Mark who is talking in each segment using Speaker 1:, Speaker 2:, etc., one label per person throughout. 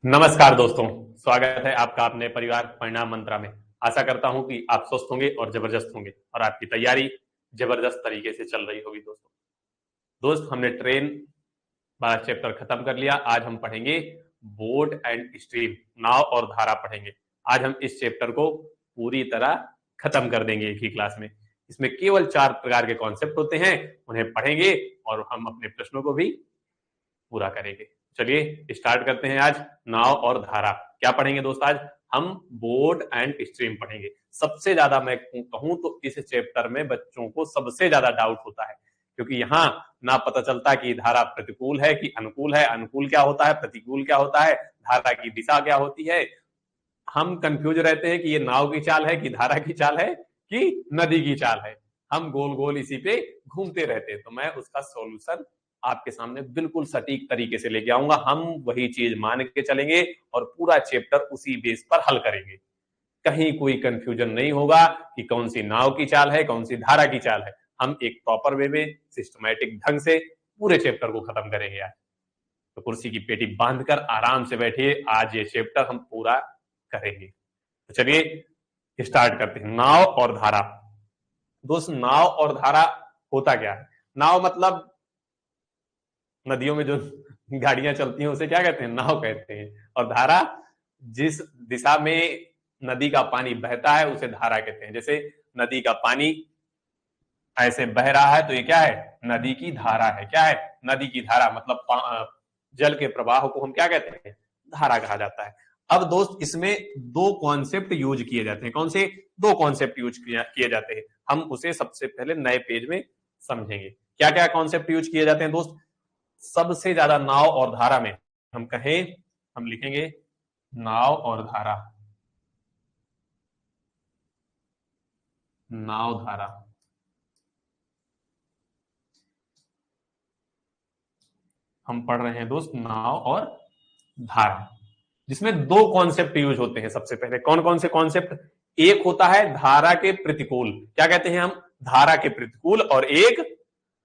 Speaker 1: नमस्कार दोस्तों, स्वागत है आपका अपने परिवार परिणाम मंत्रा में। आशा करता हूं कि आप स्वस्थ होंगे और जबरदस्त होंगे और आपकी तैयारी जबरदस्त तरीके से चल रही होगी। दोस्त हमने ट्रेन वाला चैप्टर खत्म कर लिया। आज हम पढ़ेंगे बोट एंड स्ट्रीम, नाव और धारा पढ़ेंगे। आज हम इस चैप्टर को पूरी तरह खत्म कर देंगे एक ही क्लास में। इसमें केवल 4 प्रकार के कॉन्सेप्ट होते हैं, उन्हें पढ़ेंगे और हम अपने प्रश्नों को भी पूरा करेंगे। चलिए स्टार्ट करते हैं। आज नाव और धारा क्या पढ़ेंगे दोस्त? आज हम बोट एंड स्ट्रीम पढ़ेंगे। सबसे ज्यादा मैं कहूं तो इस चैप्टर में बच्चों को सबसे ज्यादा डाउट होता है, क्योंकि यहाँ ना पता चलता कि धारा प्रतिकूल है कि अनुकूल है, अनुकूल क्या होता है, प्रतिकूल क्या होता है, धारा की दिशा क्या होती है। हम कंफ्यूज रहते हैं कि ये नाव की चाल है कि धारा की चाल है कि नदी की चाल है। हम गोल गोल इसी पे घूमते रहते हैं। तो मैं उसका सॉल्यूशन आपके सामने बिल्कुल सटीक तरीके से लेके आऊंगा। हम वही चीज मान के चलेंगे और पूरा चैप्टर उसी बेस पर हल करेंगे। कहीं कोई कंफ्यूजन नहीं होगा कि कौन सी नाव की चाल है, कौन सी धारा की चाल है। हम एक प्रॉपर वे में सिस्टमैटिक ढंग से पूरे चैप्टर को खत्म करेंगे आज। तो कुर्सी की पेटी बांधकर आराम से बैठिए, आज ये चैप्टर हम पूरा करेंगे। तो चलिए स्टार्ट करते हैं। नाव और धारा। दोस्त, नाव और धारा होता क्या है? नाव मतलब नदियों में जो गाड़ियां चलती हैं उसे क्या कहते हैं? नाव कहते हैं। और धारा, जिस दिशा में नदी का पानी बहता है उसे धारा कहते हैं। जैसे नदी का पानी ऐसे बह रहा है तो ये क्या है? नदी की धारा है। क्या है? नदी की धारा। मतलब जल के प्रवाह को हम क्या कहते हैं? धारा कहा जाता है। अब दोस्त, इसमें 2 कॉन्सेप्ट यूज किए जाते हैं। कौन से 2 कॉन्सेप्ट यूज किए जाते हैं? हम उसे सबसे पहले नए पेज में समझेंगे। क्या क्या कॉन्सेप्ट यूज किए जाते हैं दोस्त? सबसे ज्यादा नाव और धारा में हम कहें, हम लिखेंगे नाव और धारा, नाव धारा। हम पढ़ रहे हैं दोस्त नाव और धारा, जिसमें 2 कॉन्सेप्ट यूज होते हैं। सबसे पहले कौन कौन से कॉन्सेप्ट? एक होता है धारा के प्रतिकूल, क्या कहते हैं हम? धारा के प्रतिकूल। और एक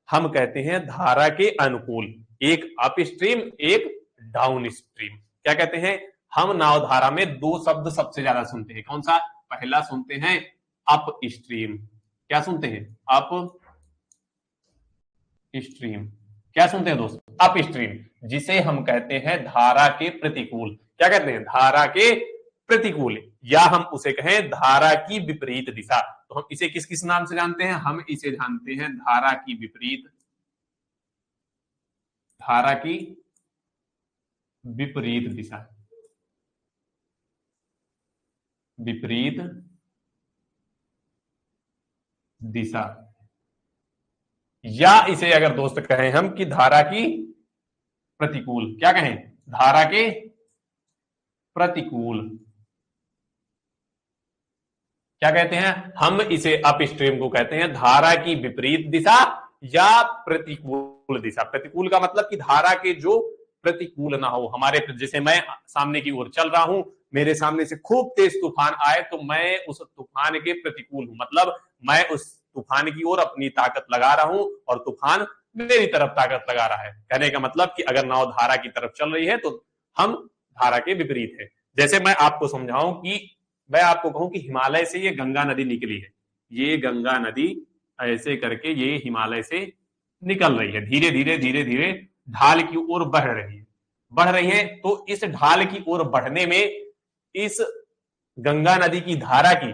Speaker 1: हम कहते हैं धारा के अनुकूल। एक अप स्ट्रीम, एक डाउन स्ट्रीम। क्या कहते हैं? हम नाव धारा में 2 शब्द सबसे ज्यादा सुनते हैं। कौन सा? पहला सुनते हैं अप स्ट्रीम। क्या सुनते हैं? Up stream. क्या सुनते हैं दोस्त? अप स्ट्रीम, जिसे हम कहते हैं धारा के प्रतिकूल। क्या कहते हैं? धारा के प्रतिकूल, या हम उसे कहें धारा की विपरीत दिशा। तो हम इसे किस किस नाम से जानते हैं? हम इसे जानते हैं धारा की विपरीत, धारा की विपरीत दिशा, विपरीत दिशा। या इसे अगर दोस्त कहें हम कि धारा की प्रतिकूल। क्या कहें? धारा के प्रतिकूल। क्या कहते हैं? हम इसे अप स्ट्रीम को कहते हैं धारा की विपरीत दिशा या प्रतिकूल दिशा। प्रतिकूल का मतलब कि धारा के जो प्रतिकूल ना हो हमारे। जैसे मैं सामने की ओर चल रहा हूं, मेरे सामने से खूब तेज तूफान आए तो मैं उस तूफान के प्रतिकूल हूं। मतलब मैं उस तूफान की ओर अपनी ताकत लगा रहा हूं और तूफान मेरी तरफ ताकत लगा रहा है। कहने का मतलब कि अगर नाव धारा की तरफ चल रही है तो हम धारा के विपरीत है। जैसे मैं आपको समझाऊं कि मैं आपको कहूं कि हिमालय से ये गंगा नदी निकली है। ये गंगा नदी ऐसे करके ये हिमालय से निकल रही है, धीरे धीरे धीरे धीरे ढाल की ओर बढ़ रही है, बढ़ रही है। तो इस ढाल की ओर बढ़ने में इस गंगा नदी की धारा की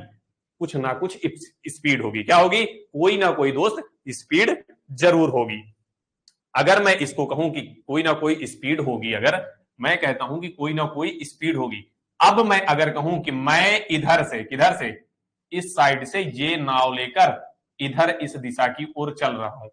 Speaker 1: कुछ ना कुछ स्पीड होगी। क्या होगी? कोई ना कोई दोस्त स्पीड जरूर होगी। अगर मैं इसको कहूं कि कोई ना कोई स्पीड होगी, अगर मैं कहता हूं कि कोई ना कोई स्पीड होगी, अब मैं अगर कहूं कि मैं इधर से, किधर से, इस साइड से ये नाव लेकर इधर इस दिशा की ओर चल रहा हूं।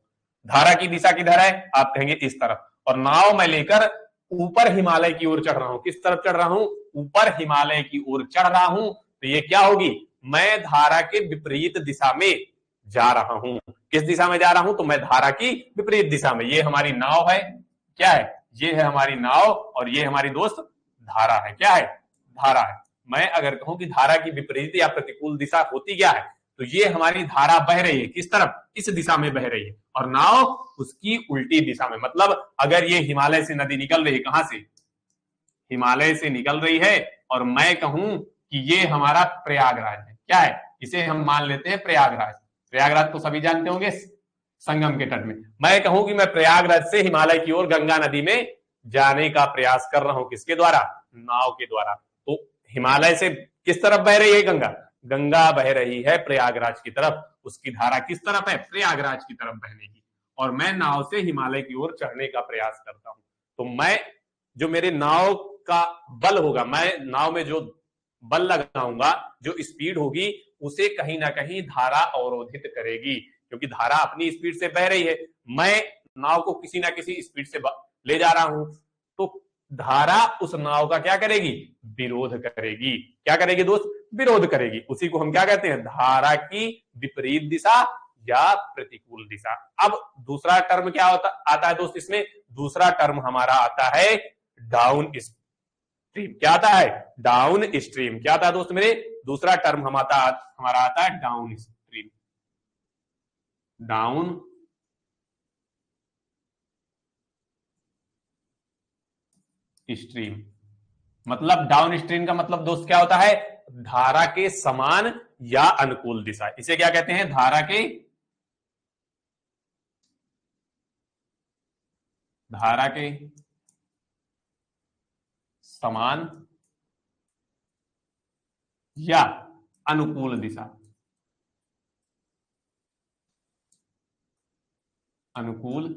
Speaker 1: धारा की दिशा किधर है? आप कहेंगे इस तरफ। और नाव मैं लेकर ऊपर हिमालय की ओर चढ़ रहा हूं। किस तरफ चढ़ रहा हूं? ऊपर हिमालय की ओर चढ़ रहा हूं। तो ये क्या होगी? मैं धारा के विपरीत दिशा में जा रहा हूं। किस दिशा में जा रहा हूं? तो मैं धारा की विपरीत दिशा में। ये हमारी नाव है। क्या है? ये है हमारी नाव और ये हमारी दोस्त धारा है। क्या है? धारा है। मैं अगर कहूं कि धारा की विपरीत या प्रतिकूल दिशा होती क्या है, तो ये हमारी धारा बह रही है किस तरफ? इस दिशा में बह रही है। और नाव उसकी उल्टी दिशा में। मतलब अगर ये हिमालय से नदी निकल रही है, कहां से? हिमालय से निकल रही है और मैं कहूं कि ये हमारा प्रयागराज है, क्या है, इसे हम मान लेते हैं प्रयागराज। प्रयागराज तो सभी जानते होंगे, संगम के तट में। मैं कहूं कि मैं प्रयागराज से हिमालय की ओर गंगा नदी में जाने का प्रयास कर रहा हूं, किसके द्वारा, नाव के द्वारा। तो हिमालय से किस तरफ बह रही है गंगा, गंगा बह रही है प्रयागराज की तरफ, उसकी धारा किस तरफ है, प्रयागराज की तरफ बहने की, और मैं नाव से हिमालय की ओर चढ़ने का प्रयास करता हूं। तो मैं, जो मेरे नाव का बल होगा, मैं नाव में जो बल लगाऊंगा, जो स्पीड होगी, उसे कहीं ना कहीं धारा अवरोधित करेगी, क्योंकि धारा अपनी स्पीड से बह रही है, मैं नाव को किसी ना किसी स्पीड से ले जा रहा हूं, तो धारा उस नाव का क्या करेगी, विरोध करेगी। क्या करेगी दोस्त, विरोध करेगी। उसी को हम क्या कहते हैं, धारा की विपरीत दिशा या प्रतिकूल दिशा। अब दूसरा टर्म क्या होता आता है दोस्त, इसमें दूसरा टर्म हमारा आता है डाउन स्ट्रीम। क्या आता है, डाउन स्ट्रीम। क्या आता है दोस्त मेरे, दूसरा टर्म हमारा आता है डाउन स्ट्रीम। डाउन स्ट्रीम मतलब, डाउन स्ट्रीम का मतलब दोस्त क्या होता है, धारा के समान या अनुकूल दिशा। इसे क्या कहते हैं, धारा के समान या अनुकूल दिशा, अनुकूल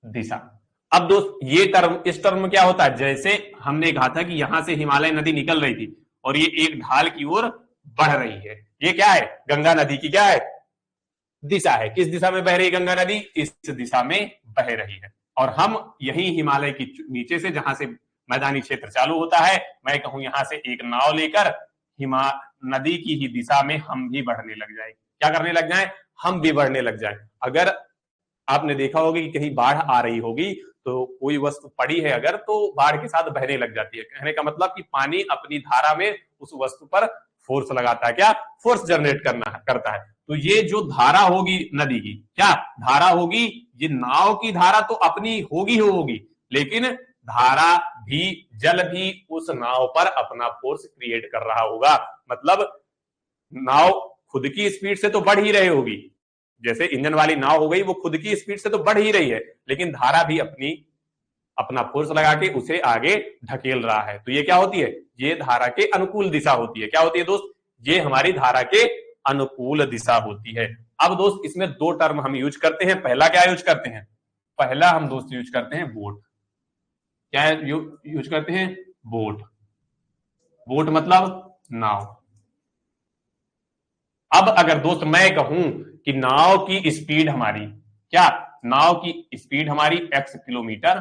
Speaker 1: दिशा। अब दोस्त ये टर्म, इस टर्म में क्या होता है, जैसे हमने कहा था कि यहां से हिमालय नदी निकल रही थी और ये एक ढाल की ओर बढ़ रही है, ये क्या है, गंगा नदी की क्या है, दिशा है। किस दिशा में बह रही है गंगा नदी, इस दिशा में बह रही है। और हम यही हिमालय की नीचे से, जहां से मैदानी क्षेत्र चालू होता है, मैं कहूं यहां से एक नाव लेकर हिमा नदी की ही दिशा में हम भी बढ़ने लग जाए। क्या करने लग जाए, हम भी बढ़ने लग जाए। अगर आपने देखा होगा कि कहीं बाढ़ आ रही होगी, तो कोई वस्तु पड़ी है अगर, तो बाढ़ के साथ बहने लग जाती है। कहने का मतलब कि पानी अपनी धारा में उस वस्तु पर फोर्स लगाता है, क्या, फोर्स जनरेट करता है। तो ये जो धारा होगी नदी की, क्या धारा होगी, ये नाव की धारा तो अपनी होगी, लेकिन धारा भी, जल भी उस नाव पर अपना फोर्स क्रिएट कर रहा होगा। मतलब नाव खुद की स्पीड से तो बढ़ ही रही होगी, जैसे इंजन वाली नाव हो गई, वो खुद की स्पीड से तो बढ़ ही रही है, लेकिन धारा भी अपना फोर्स लगा के उसे आगे ढकेल रहा है। तो ये क्या होती है, ये धारा के अनुकूल दिशा होती है। क्या होती है दोस्त, ये हमारी धारा के अनुकूल दिशा होती है। अब दोस्त इसमें दो टर्म हम यूज करते हैं। पहला क्या यूज करते हैं, पहला हम दोस्त यूज करते हैं बोट। क्या यूज करते हैं, बोट। बोट मतलब नाव। अब अगर दोस्त मैं कहूं कि नाव की स्पीड हमारी, क्या, नाव की स्पीड हमारी x किलोमीटर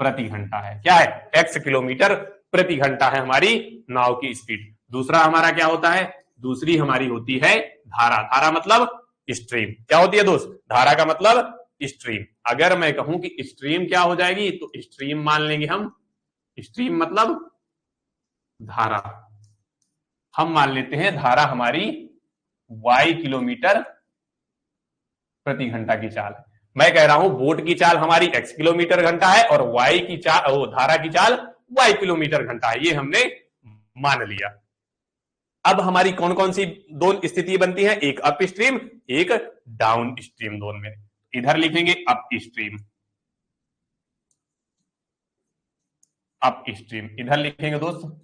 Speaker 1: प्रति घंटा है। क्या है, x किलोमीटर प्रति घंटा है हमारी नाव की स्पीड। दूसरा हमारा क्या होता है, दूसरी हमारी होती है धारा। धारा मतलब स्ट्रीम। क्या होती है दोस्त, धारा का मतलब स्ट्रीम। अगर मैं कहूं कि स्ट्रीम क्या हो जाएगी, तो स्ट्रीम मान लेंगे हम, स्ट्रीम मतलब धारा। हम मान लेते हैं धारा हमारी y किलोमीटर प्रति घंटा की चाल है। मैं कह रहा हूं बोट की चाल हमारी x किलोमीटर घंटा है और y की चाल, धारा की चाल y किलोमीटर घंटा है, ये हमने मान लिया। अब हमारी कौन कौन सी दो स्थिति बनती है, एक अप स्ट्रीम, एक डाउन स्ट्रीम। दोनों में इधर लिखेंगे अप स्ट्रीम, अप स्ट्रीम, इधर लिखेंगे दोस्त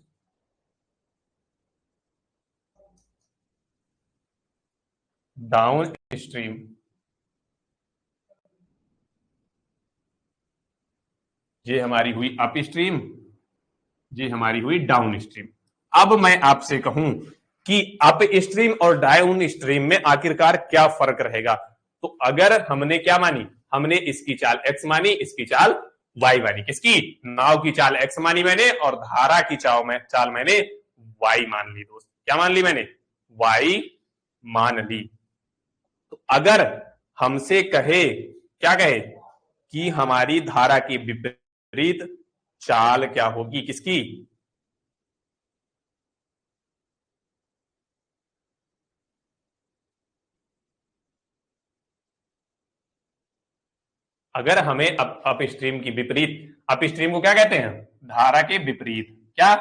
Speaker 1: डाउन स्ट्रीम। ये हमारी हुई अप स्ट्रीम, ये हमारी हुई डाउन स्ट्रीम। अब मैं आपसे कहूं कि अप स्ट्रीम और डाउन स्ट्रीम में आखिरकार क्या फर्क रहेगा, तो अगर हमने क्या मानी, हमने इसकी चाल x मानी, इसकी चाल y मानी। किसकी, नाव की चाल x मानी मैंने और धारा की चाल मैंने y मान ली। दोस्त क्या मान ली मैंने, y मान ली। तो अगर हमसे कहे, क्या कहे, कि हमारी धारा की विपरीत चाल क्या होगी, किसकी, अगर हमें अपस्ट्रीम की विपरीत, अपस्ट्रीम को क्या कहते हैं, धारा के विपरीत, क्या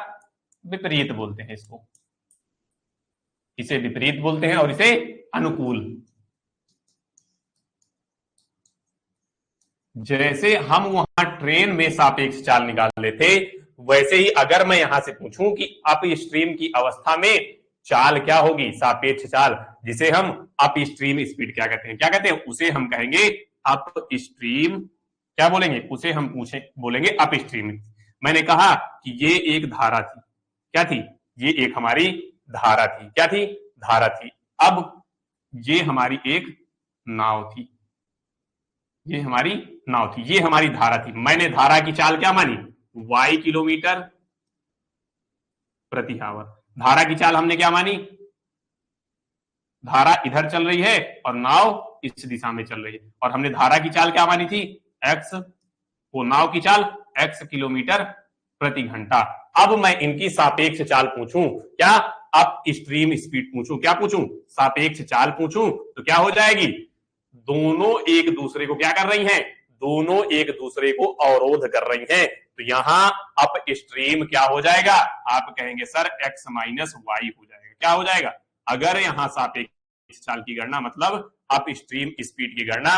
Speaker 1: विपरीत बोलते हैं इसको, इसे विपरीत बोलते हैं और इसे अनुकूल। जैसे हम वहां ट्रेन में सापेक्ष चाल निकाल लेते, वैसे ही अगर मैं यहां से पूछूं कि अपस्ट्रीम की अवस्था में चाल क्या होगी, सापेक्ष चाल, जिसे हम अपस्ट्रीम स्पीड क्या कहते हैं, क्या कहते हैं, उसे हम कहेंगे अपस्ट्रीम, क्या बोलेंगे, उसे हम बोलेंगे अपस्ट्रीम। मैंने कहा कि ये एक धारा थी, क्या थी, ये एक हमारी धारा थी, क्या थी, धारा थी। अब ये हमारी एक नाव थी, ये हमारी नाव थी, ये हमारी धारा थी। मैंने धारा की चाल क्या मानी, y किलोमीटर प्रति आवर। धारा की चाल हमने क्या मानी, धारा इधर चल रही है और नाव इस दिशा में चल रही है, और हमने धारा की चाल क्या मानी थी, x, वो नाव की चाल x किलोमीटर प्रति घंटा। अब मैं इनकी सापेक्ष चाल पूछूं, क्या अप स्ट्रीम स्पीड पूछूं, क्या पूछूं, सापेक्ष चाल पूछूं, तो क्या हो जाएगी, दोनों एक दूसरे को क्या कर रही हैं, दोनों एक दूसरे को अवरोध कर रही हैं। तो यहां अप स्ट्रीम क्या हो जाएगा, आप कहेंगे सर x माइनस वाई हो जाएगा, क्या हो जाएगा, अगर यहां सापेक्ष चाल की गणना मतलब अप स्ट्रीम स्पीड की गणना,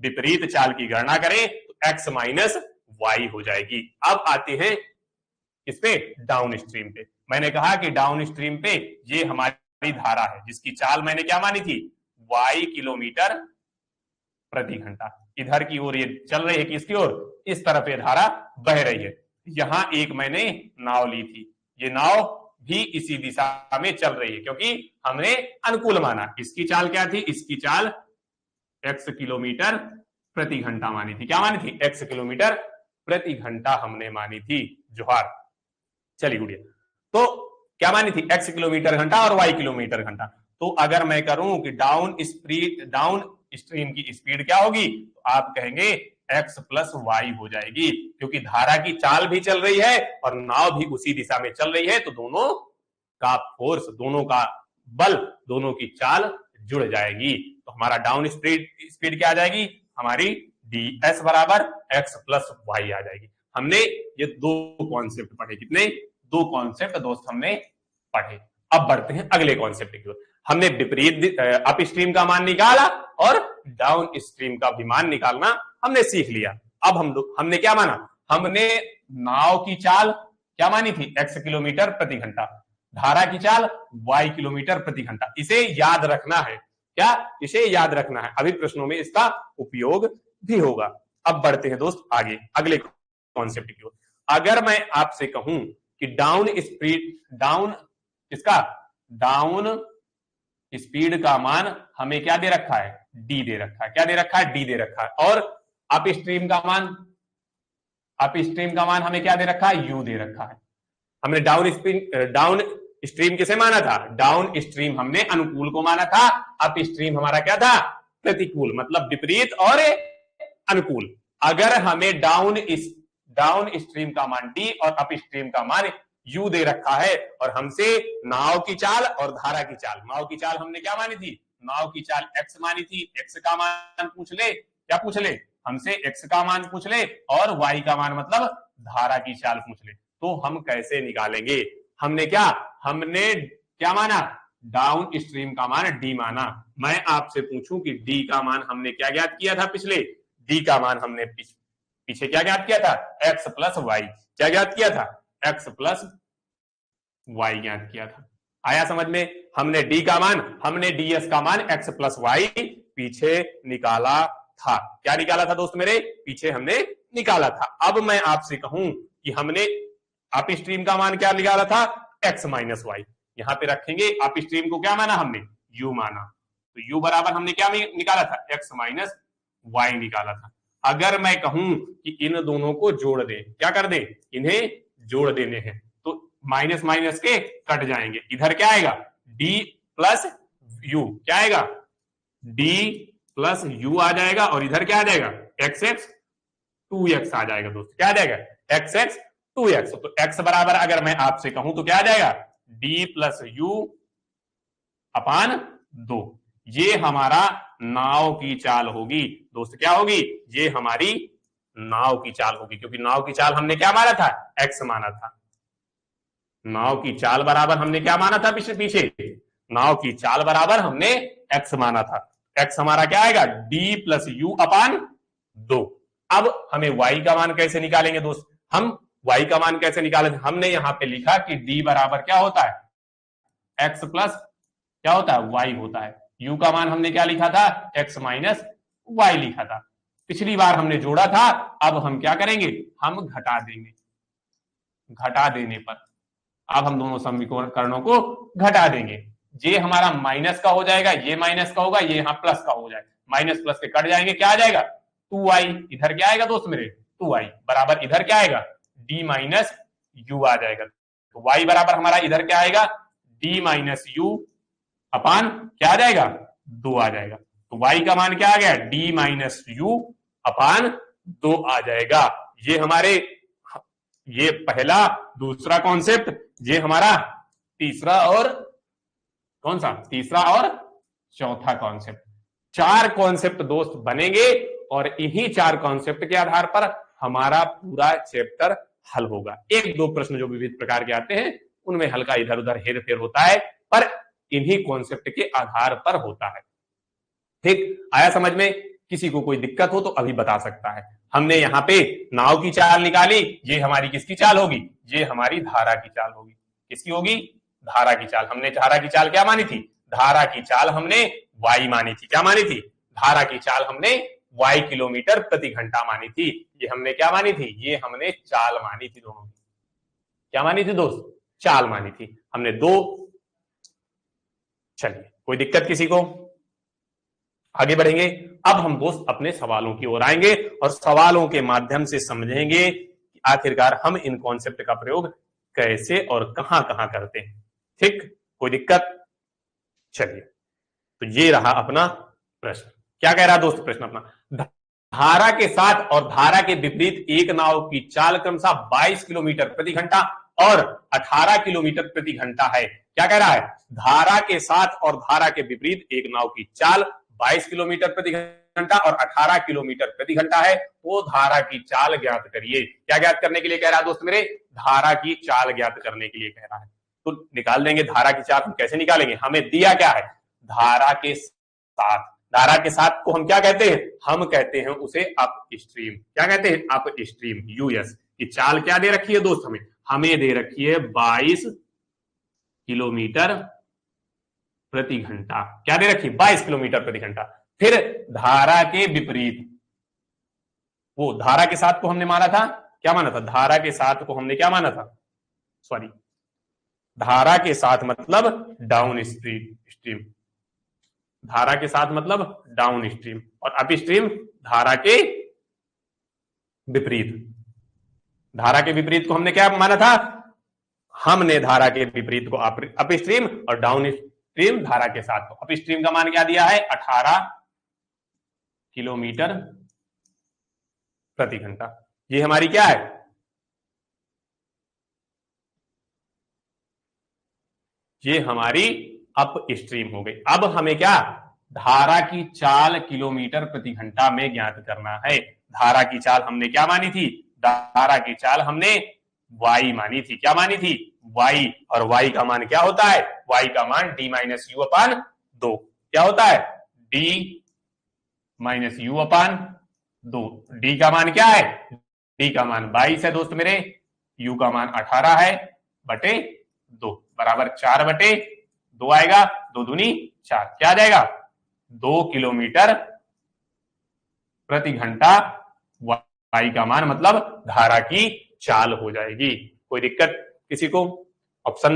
Speaker 1: विपरीत चाल की गणना करें तो x माइनस वाई हो जाएगी। अब आते हैं इस पे डाउन स्ट्रीम पे। मैंने कहा कि डाउन स्ट्रीम पे ये हमारी धारा है जिसकी चाल मैंने क्या मानी थी, y किलोमीटर प्रति घंटा। इधर की ओर ये चल रही है, किसकी ओर, इस तरफ ये धारा बह रही है। यहां एक मैंने नाव ली थी, ये नाव भी इसी दिशा में चल रही है क्योंकि हमने अनुकूल माना। इसकी चाल क्या थी, इसकी चाल x किलोमीटर प्रति घंटा मानी थी, क्या मानी थी, x किलोमीटर प्रति घंटा हमने मानी थी। जोहार, चलिए गुड़िया, तो क्या मानी थी, x किलोमीटर घंटा और y किलोमीटर घंटा। तो अगर मैं करूं कि डाउन स्ट्रीम की स्पीड क्या होगी, तो आप कहेंगे x प्लस वाई हो जाएगी, क्योंकि धारा की चाल भी चल रही है और नाव भी उसी दिशा में चल रही है, तो दोनों का फोर्स, दोनों का बल, दोनों की चाल जुड़ जाएगी। तो हमारा डाउन स्पीड क्या आ जाएगी, हमारी ds बराबर x प्लस वाई आ जाएगी। हमने ये दो कॉन्सेप्ट पढ़े, कितने, दो कॉन्सेप्ट दोस्त हमने पढ़े। अब बढ़ते हैं अगले कॉन्सेप्ट की ओर। हमने विपरीत अप स्ट्रीम का मान निकाला और डाउन स्ट्रीम का भी मान निकालना हमने सीख लिया। अब हमने क्या माना, हमने नाव की चाल क्या मानी थी, x किलोमीटर प्रति घंटा, धारा की चाल y किलोमीटर प्रति घंटा। इसे याद रखना है, क्या, इसे याद रखना है, अभी प्रश्नों में इसका उपयोग भी होगा। अब बढ़ते हैं दोस्त आगे अगले कॉन्सेप्ट की ओर। अगर मैं आपसे कहूं कि डाउन स्पीड का मान हमें क्या दे रखा है, d दे रखा है, क्या दे रखा है, d दे रखा है, और अप स्ट्रीम का मान हमें क्या दे रखा है, u दे रखा है। हमने डाउन स्ट्रीम किसे माना था, डाउन स्ट्रीम हमने अनुकूल को माना था, अप स्ट्रीम हमारा क्या था, प्रतिकूल, मतलब विपरीत और अनुकूल। अगर हमें डाउन स्ट्रीम का मान d और अप स्ट्रीम का मान u दे रखा है और हमसे नाव की चाल और धारा की चाल, नाव की चाल हमने क्या मानी थी, नाव की चाल x मानी थी, x का मान पूछ ले, क्या पूछ ले, हमसे x का मान पूछ ले और y का मान मतलब धारा की चाल पूछ ले, तो हम कैसे निकालेंगे। हमने क्या माना, डाउन स्ट्रीम का मान d माना। मैं आपसे पूछूं कि d का मान हमने क्या ज्ञात किया था, पिछले d का मान हमने पीछे क्या ज्ञात किया था, x प्लस वाई, क्या ज्ञात किया था, x प्लस वाई ज्ञात किया था। आया समझ में, हमने ds का मान x प्लस वाई पीछे निकाला था, क्या निकाला था दोस्त मेरे, पीछे हमने निकाला था। अब मैं आपसे कहूं कि हमने अप स्ट्रीम का मान क्या निकाला था, x माइनस वाई, यहां पे रखेंगे, अप स्ट्रीम को क्या माना हमने, u माना, तो u बराबर हमने क्या निकाला था, x माइनस वाई निकाला था। अगर मैं कहूं कि इन दोनों को जोड़ दे, क्या कर दे, इन्हें जोड़ देने हैं, तो माइनस माइनस के कट जाएंगे, इधर क्या आएगा, d प्लस u, क्या आएगा, d प्लस u आ जाएगा, और इधर क्या आ जाएगा, xx 2x आ जाएगा दोस्त, क्या आ जाएगा, xx 2x। तो x बराबर अगर मैं आपसे कहूं तो क्या आ जाएगा, d प्लस u अपान 2, ये हमारा नाव की चाल होगी। दोस्त क्या होगी, ये हमारी नाव की चाल होगी, क्योंकि नाव की चाल हमने क्या माना था, एक्स माना था। नाव की चाल बराबर हमने क्या माना था पीछे पीछे, नाव की चाल बराबर हमने एक्स माना था। एक्स हमारा क्या आएगा, डी प्लस यू अपान 2। अब हमें वाई का मान कैसे निकालेंगे दोस्त, हम वाई का मान कैसे निकालेंगे, हमने यहां पे लिखा कि डी बराबर क्या होता है, एक्स प्लस क्या होता है, वाई होता है। यू का मान हमने क्या लिखा था, एक्स माइनस वाई लिखा था। पिछली बार हमने जोड़ा था, अब हम क्या करेंगे, हम घटा देंगे। घटा देने पर अब हम दोनों समीकरणों को घटा देंगे। ये हमारा माइनस का हो जाएगा, ये माइनस का होगा, ये यहां प्लस का हो जाएगा, माइनस प्लस के कट जाएंगे, क्या आ जाएगा 2i। इधर क्या आएगा दोस्त मेरे, 2i बराबर इधर क्या आएगा, d माइनस यू आ जाएगा। तो y बराबर हमारा इधर क्या आएगा, d माइनस यू अपान क्या आ जाएगा, 2 आ जाएगा। तो y का मान क्या आ गया, d माइनस यू अपान 2 आ जाएगा। ये हमारे, ये पहला दूसरा कॉन्सेप्ट, ये हमारा तीसरा और कौन सा, तीसरा और चौथा कॉन्सेप्ट। 4 कॉन्सेप्ट दोस्त बनेंगे और इन्हीं 4 कॉन्सेप्ट के आधार पर हमारा पूरा चैप्टर हल होगा। एक दो प्रश्न जो विविध प्रकार के आते हैं उनमें हल्का इधर उधर हेर फेर होता है, पर इन्हीं कॉन्सेप्ट के आधार पर होता है। ठीक आया समझ में, किसी को कोई दिक्कत हो तो अभी बता सकता है। हमने यहाँ पे नाव की चाल निकाली, ये हमारी किसकी चाल होगी, ये हमारी धारा की चाल होगी। किसकी होगी, धारा की चाल। हमने धारा की चाल क्या मानी थी, धारा की चाल हमने वाई मानी थी। क्या मानी थी, धारा की चाल हमने वाई किलोमीटर प्रति घंटा मानी थी। ये हमने क्या मानी थी, ये हमने चाल मानी थी। दोनों क्या मानी थी दोस्त, चाल मानी थी हमने दो। चलिए कोई दिक्कत किसी को, आगे बढ़ेंगे। अब हम दोस्त अपने सवालों की ओर आएंगे और सवालों के माध्यम से समझेंगे कि आखिरकार हम इन कॉन्सेप्ट का प्रयोग कैसे और कहां कहां करते हैं। ठीक, कोई दिक्कत। चलिए, तो ये रहा अपना प्रश्न। क्या कह रहा है दोस्त प्रश्न अपना, धारा के साथ और धारा के विपरीत एक नाव की चाल क्रमशः 22 किलोमीटर प्रति घंटा और 18 किलोमीटर प्रति घंटा है। क्या कह रहा है, धारा के साथ और धारा के विपरीत एक नाव की चाल 22 किलोमीटर प्रति घंटा और 18 किलोमीटर प्रति घंटा है। वो धारा की चाल ज्ञात करिए। क्या ज्ञात करने के लिए कह रहा है दोस्त मेरे, धारा की चाल ज्ञात करने के लिए कह रहा है। तो निकाल देंगे धारा की चाल। हम कैसे निकालेंगे, हमें दिया क्या है, धारा के साथ। धारा के साथ को हम क्या कहते हैं, हम कहते हैं उसे अप स्ट्रीम। क्या कहते हैं, अप स्ट्रीम। यूएस की चाल क्या दे रखी है दोस्त, हमें दे रखी है 22 किलोमीटर प्रति घंटा। क्या दे रखी है, 22 किलोमीटर प्रति घंटा। फिर धारा के विपरीत, वो धारा के साथ को हमने माना था, क्या माना था, धारा के साथ को हमने क्या माना था, सॉरी, धारा के साथ मतलब डाउन स्ट्रीम। धारा के साथ मतलब डाउन स्ट्रीम और अप स्ट्रीम धारा के विपरीत। धारा के विपरीत को हमने क्या माना था, हमने धारा के विपरीत को अप स्ट्रीम और डाउन स्ट्रीम धारा के साथ को। अप स्ट्रीम का मान क्या दिया है, 18 किलोमीटर प्रति घंटा। ये हमारी क्या है, ये हमारी अप स्ट्रीम हो गई। अब हमें क्या, धारा की चाल किलोमीटर प्रति घंटा में ज्ञात करना है। धारा की चाल हमने क्या मानी थी, धारा की चाल हमने वाई मानी थी। क्या मानी थी, वाई। और वाई का मान क्या होता है, वाई का मान डी माइनस यू अपान 2। क्या होता है, D minus you upon 2। D का मान क्या है, डी का मान 22 है दोस्त मेरे, यू का मान 18 है बटे 2 बराबर 4 बटे 2 आएगा। 2 दूनी 4, क्या आ जाएगा 2 किलोमीटर प्रति घंटा। वाई का मान मतलब धारा की चाल हो जाएगी। कोई दिक्कत किसी को, ऑप्शन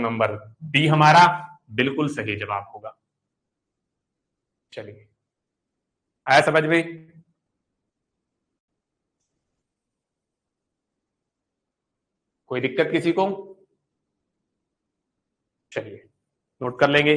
Speaker 1: नंबर डी हमारा बिल्कुल सही जवाब होगा। चलिए, आया समझ में, कोई दिक्कत किसी को, चलिए नोट कर लेंगे।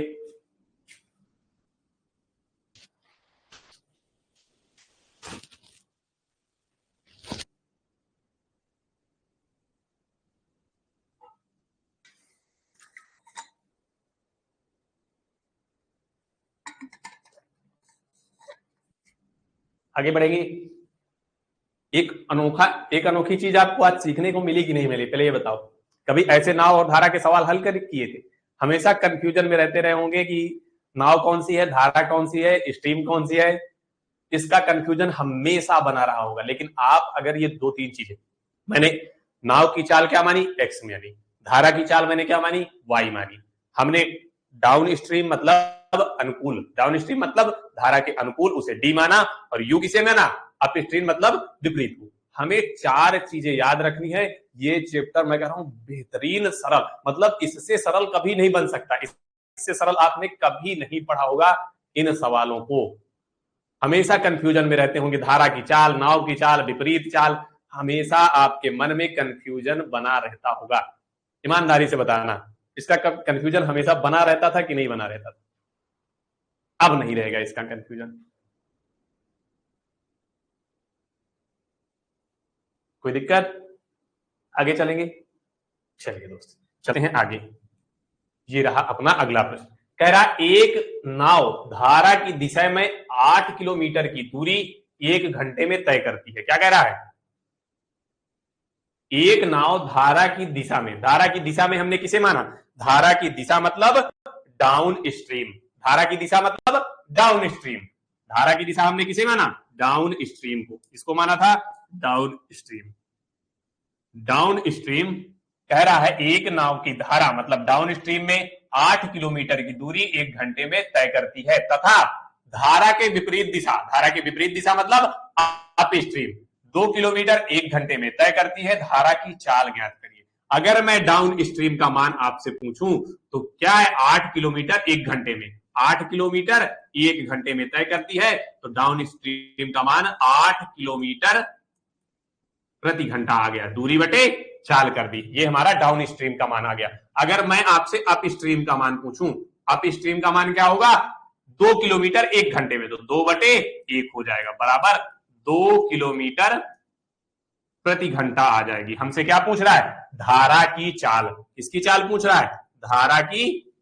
Speaker 1: आगे बढ़ेंगे। एक अनोखी चीज आपको आज सीखने को मिली कि नहीं मिली, पहले ये बताओ। कभी ऐसे नाव और धारा के सवाल हल कर किए थे? हमेशा कंफ्यूजन में रहते रहे होंगे कि नाव कौन सी है, धारा कौन सी है, स्ट्रीम कौन सी है। इसका कंफ्यूजन हमेशा बना रहा होगा। लेकिन आप अगर ये दो तीन चीजें, मैंने नाव की चाल क्या मानी, एक्स मानी, धारा की चाल मैंने क्या मानी, वाई मानी, हमने डाउन स्ट्रीम मतलब अनुकूल, डाउन स्ट्रीम मतलब धारा के अनुकूल, उसे डी माना, और यू किसे माना, अप स्ट्रीम मतलब विपरीत को। हमें चार चीजें याद रखनी है। ये चैप्टर मैं कह रहा हूं बेहतरीन सरल, मतलब इससे सरल कभी नहीं बन सकता। इससे सरल आपने कभी नहीं पढ़ा होगा इन सवालों को। हमेशा कंफ्यूजन में रहते होंगे, धारा की चाल, नाव की चाल, विपरीत चाल, हमेशा आपके मन में कंफ्यूजन बना रहता होगा। ईमानदारी से बताना, इसका कंफ्यूजन हमेशा बना रहता था कि नहीं बना रहता था? अब नहीं रहेगा इसका कंफ्यूजन। कोई दिक्कत? आगे चलेंगे। चलिए दोस्त चलते हैं आगे। ये रहा अपना अगला प्रश्न। कह रहा एक नाव धारा की दिशा में 8 किलोमीटर की दूरी 1 घंटे में तय करती है। क्या कह रहा है? एक नाव धारा की दिशा में, धारा की दिशा में हमने किसे माना, धारा की दिशा मतलब डाउन स्ट्रीम, धारा की दिशा मतलब डाउन स्ट्रीम, धारा की दिशा हमने किसे माना, डाउन स्ट्रीम को, इसको माना था डाउन स्ट्रीम। डाउन स्ट्रीम कह रहा है एक नाव की धारा मतलब डाउन स्ट्रीम में 8 किलोमीटर की दूरी 1 घंटे में तय करती है, तथा धारा के विपरीत दिशा, धारा के विपरीत दिशा मतलब अप स्ट्रीम 2 किलोमीटर 1 घंटे में तय करती है। धारा की चाल ज्ञात करिए। अगर मैं डाउन स्ट्रीम का मान आपसे पूछूं तो क्या है, 8 किलोमीटर 1 घंटे में, 8 किलोमीटर 1 घंटे में तय करती है, तो डाउन स्ट्रीम का मान 8 किलोमीटर प्रति घंटा आ गया, दूरी बटे चाल कर दी, ये हमारा डाउन स्ट्रीम का मान आ गया। अगर मैं आपसे अप स्ट्रीम का मान पूछूं, अप स्ट्रीम का मान क्या होगा, 2 किलोमीटर 1 घंटे में, तो 2 बटे 1 हो जाएगा, बराबर 2 किलोमीटर प्रति घंटा आ जाएगी। हमसे क्या पूछ रहा है, धारा की चाल, किसकी चाल पूछ रहा है, धारा की